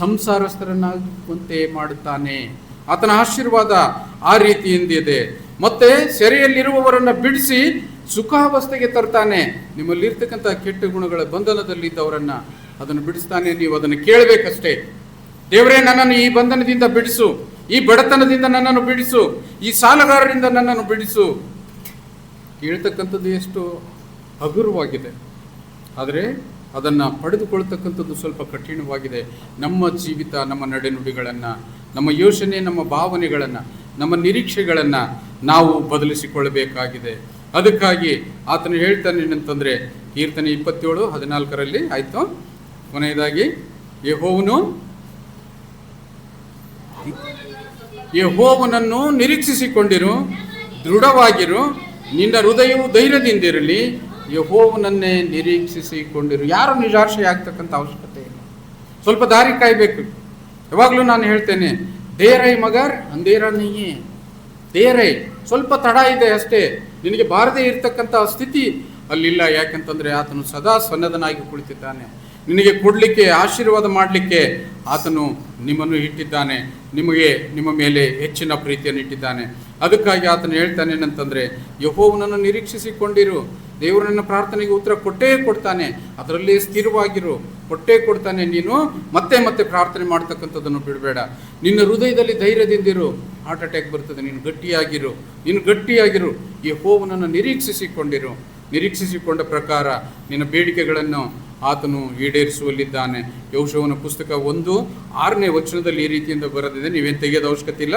ಸಂಸಾರಸ್ಥರನ್ನಾಗುವಂತೆ ಮಾಡುತ್ತಾನೆ. ಆತನ ಆಶೀರ್ವಾದ ಆ ರೀತಿಯಿಂದಿದೆ. ಮತ್ತೆ ಸೆರೆಯಲ್ಲಿರುವವರನ್ನು ಬಿಡಿಸಿ ಸುಖಾವಸ್ಥೆಗೆ ತರ್ತಾನೆ. ನಿಮ್ಮಲ್ಲಿರ್ತಕ್ಕಂಥ ಕೆಟ್ಟ ಗುಣಗಳ ಬಂಧನದಲ್ಲಿದ್ದವರನ್ನು ಅದನ್ನು ಬಿಡಿಸ್ತಾನೆ. ನೀವು ಅದನ್ನು ಕೇಳಬೇಕಷ್ಟೇ. ದೇವರೇ, ನನ್ನನ್ನು ಈ ಬಂಧನದಿಂದ ಬಿಡಿಸು, ಈ ಬಡತನದಿಂದ ನನ್ನನ್ನು ಬಿಡಿಸು, ಈ ಸಾಲಗಾರರಿಂದ ನನ್ನನ್ನು ಬಿಡಿಸು. ಕೇಳ್ತಕ್ಕಂಥದ್ದು ಎಷ್ಟು ಹಗುರವಾಗಿದೆ, ಆದರೆ ಅದನ್ನು ಪಡೆದುಕೊಳ್ತಕ್ಕಂಥದ್ದು ಸ್ವಲ್ಪ ಕಠಿಣವಾಗಿದೆ. ನಮ್ಮ ಜೀವಿತ, ನಮ್ಮ ನಡೆನುಡಿಗಳನ್ನು, ನಮ್ಮ ಯೋಚನೆ, ನಮ್ಮ ಭಾವನೆಗಳನ್ನು, ನಮ್ಮ ನಿರೀಕ್ಷೆಗಳನ್ನು ನಾವು ಬದಲಿಸಿಕೊಳ್ಳಬೇಕಾಗಿದೆ. ಅದಕ್ಕಾಗಿ ಆತನು ಹೇಳ್ತಾನೆ ಅಂತಂದರೆ, ಕೀರ್ತನೆ 27:14 ಆಯಿತು. ಕೊನೆಯದಾಗಿ, ಯೆಹೋವನನ್ನು ನಿರೀಕ್ಷಿಸಿಕೊಂಡಿರು, ದೃಢವಾಗಿರು, ನಿನ್ನ ಹೃದಯವು ಧೈರ್ಯದಿಂದಿರಲಿ, ಯೆಹೋವನನ್ನೇ ನಿರೀಕ್ಷಿಸಿಕೊಂಡಿರು. ಯಾರು ನಿರಾಶೆ ಆಗ್ತಕ್ಕಂಥ ಅವಶ್ಯಕತೆ ಇಲ್ಲ. ಸ್ವಲ್ಪ ದಾರಿ ಕಾಯಬೇಕು. ಯಾವಾಗಲೂ ನಾನು ಹೇಳ್ತೇನೆ, ದೇರೈ ಮಗರ್ ಅಂದೇರ ನೀಯೇ, ದೇರೈ ಸ್ವಲ್ಪ ತಡ ಇದೆ ಅಷ್ಟೇ, ನಿನಗೆ ಬಾರದೇ ಇರತಕ್ಕಂಥ ಸ್ಥಿತಿ ಅಲ್ಲಿಲ್ಲ. ಯಾಕಂತಂದರೆ ಆತನು ಸದಾ ಸನ್ನದ್ಧನಾಗಿ ಕುಳಿತಿದ್ದಾನೆ. ನಿನಗೆ ಕೊಡಲಿಕ್ಕೆ, ಆಶೀರ್ವಾದ ಮಾಡಲಿಕ್ಕೆ ಆತನು ನಿಮ್ಮನ್ನು ಇಟ್ಟಿದ್ದಾನೆ. ನಿಮ್ಮ ಮೇಲೆ ಹೆಚ್ಚಿನ ಪ್ರೀತಿಯನ್ನು ಇಟ್ಟಿದ್ದಾನೆ. ಅದಕ್ಕಾಗಿ ಆತನು ಹೇಳ್ತಾನೆ ಏನಂತಂದರೆ, ಯೆಹೋವನನ್ನು ನಿರೀಕ್ಷಿಸಿಕೊಂಡಿರು. ದೇವರನ್ನ ಪ್ರಾರ್ಥನೆಗೆ ಉತ್ತರ ಕೊಟ್ಟೇ ಕೊಡ್ತಾನೆ. ಅದರಲ್ಲೇ ಸ್ಥಿರವಾಗಿರು, ಕೊಟ್ಟೇ ಕೊಡ್ತಾನೆ. ನೀನು ಮತ್ತೆ ಮತ್ತೆ ಪ್ರಾರ್ಥನೆ ಮಾಡ್ತಕ್ಕಂಥದ್ದನ್ನು ಬಿಡಬೇಡ. ನಿನ್ನ ಹೃದಯದಲ್ಲಿ ಧೈರ್ಯದಿಂದಿರು. ಹಾರ್ಟ್ ಅಟ್ಯಾಕ್ ಬರ್ತದೆ, ನೀನು ಗಟ್ಟಿಯಾಗಿರು. ಯೆಹೋವನನ್ನು ನಿರೀಕ್ಷಿಸಿಕೊಂಡ ಪ್ರಕಾರ ನಿನ್ನ ಬೇಡಿಕೆಗಳನ್ನು ಆತನು ಈಡೇರಿಸುವಲ್ಲಿದ್ದಾನೆ. ಯೆಹೋಶುವನ ಪುಸ್ತಕ 1:6 ಈ ರೀತಿಯಿಂದ ಬರೆದಿದೆ. ನೀವೇನು ತೆಗೆಯೋದು ಅವಶ್ಯಕತೆ ಇಲ್ಲ.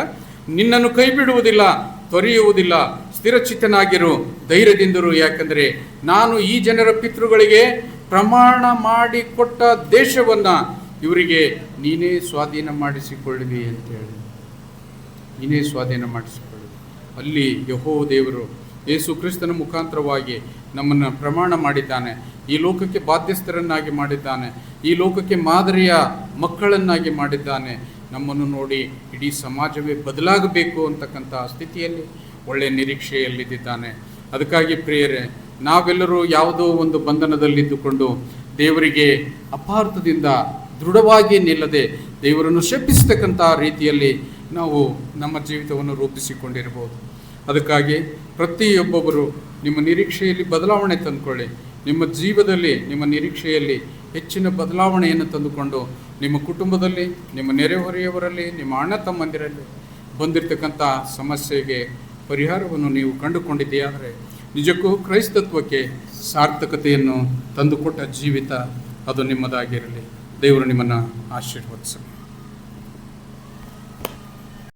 ನಿನ್ನನ್ನು ಕೈ ಬಿಡುವುದಿಲ್ಲ, ತೊರೆಯುವುದಿಲ್ಲ. ಸ್ಥಿರಚಿತ್ತನಾಗಿರು, ಧೈರ್ಯದಿಂದರು. ಯಾಕಂದರೆ ನಾನು ಈ ಜನರ ಪಿತೃಗಳಿಗೆ ಪ್ರಮಾಣ ಮಾಡಿಕೊಟ್ಟ ದೇಶವನ್ನ ಇವರಿಗೆ ನೀನೇ ಸ್ವಾಧೀನ ಮಾಡಿಸಿಕೊಳ್ಳುವಿ ಅಂತೇಳಿ. ನೀನೇ ಸ್ವಾಧೀನ ಮಾಡಿಸಿಕೊಳ್ಳುವಿ. ಅಲ್ಲಿ ಯೆಹೋವ ದೇವರು ಯೇಸು ಕ್ರಿಸ್ತನ ಮುಖಾಂತರವಾಗಿ ನಮ್ಮನ್ನು ಪ್ರಮಾಣ ಮಾಡಿದ್ದಾನೆ. ಈ ಲೋಕಕ್ಕೆ ಬಾಧ್ಯಸ್ಥರನ್ನಾಗಿ ಮಾಡಿದ್ದಾನೆ. ಈ ಲೋಕಕ್ಕೆ ಮಾದರಿಯ ಮಕ್ಕಳನ್ನಾಗಿ ಮಾಡಿದ್ದಾನೆ. ನಮ್ಮನ್ನು ನೋಡಿ ಇಡೀ ಸಮಾಜವೇ ಬದಲಾಗಬೇಕು ಅಂತಕ್ಕಂಥ ಸ್ಥಿತಿಯಲ್ಲಿ ಒಳ್ಳೆಯ ನಿರೀಕ್ಷೆಯಲ್ಲಿದ್ದಾನೆ. ಅದಕ್ಕಾಗಿ ಪ್ರಿಯರೇ, ನಾವೆಲ್ಲರೂ ಯಾವುದೋ ಒಂದು ಬಂಧನದಲ್ಲಿದ್ದುಕೊಂಡು ದೇವರಿಗೆ ಅಪಾರ್ಥದಿಂದ ದೃಢವಾಗಿ ನಿಲ್ಲದೆ ದೇವರನ್ನು ಶಪಿಸ್ತಕ್ಕಂಥ ರೀತಿಯಲ್ಲಿ ನಾವು ನಮ್ಮ ಜೀವಿತವನ್ನು ರೂಪಿಸಿಕೊಂಡಿರ್ಬೋದು. ಅದಕ್ಕಾಗಿ ಪ್ರತಿಯೊಬ್ಬೊಬ್ಬರು ನಿಮ್ಮ ನಿರೀಕ್ಷೆಯಲ್ಲಿ ಬದಲಾವಣೆ ತಂದುಕೊಳ್ಳಿ. ನಿಮ್ಮ ಜೀವದಲ್ಲಿ, ನಿಮ್ಮ ನಿರೀಕ್ಷೆಯಲ್ಲಿ ಹೆಚ್ಚಿನ ಬದಲಾವಣೆಯನ್ನು ತಂದುಕೊಂಡು ನಿಮ್ಮ ಕುಟುಂಬದಲ್ಲಿ, ನಿಮ್ಮ ನೆರೆಹೊರೆಯವರಲ್ಲಿ, ನಿಮ್ಮ ಅಣ್ಣ ತಮ್ಮಂದಿರಲ್ಲಿ ಬಂದಿರತಕ್ಕಂಥ ಸಮಸ್ಯೆಗೆ ಪರಿಹಾರವನ್ನು ನೀವು ಕಂಡುಕೊಂಡಿದೆಯಾದರೆ ನಿಜಕ್ಕೂ ಕ್ರೈಸ್ತತ್ವಕ್ಕೆ ಸಾರ್ಥಕತೆಯನ್ನು ತಂದುಕೊಟ್ಟ ಜೀವಿತ ಅದು ನಿಮ್ಮದಾಗಿರಲಿ. ದೇವರು ನಿಮ್ಮನ್ನು ಆಶೀರ್ವದಿಸಲಿ.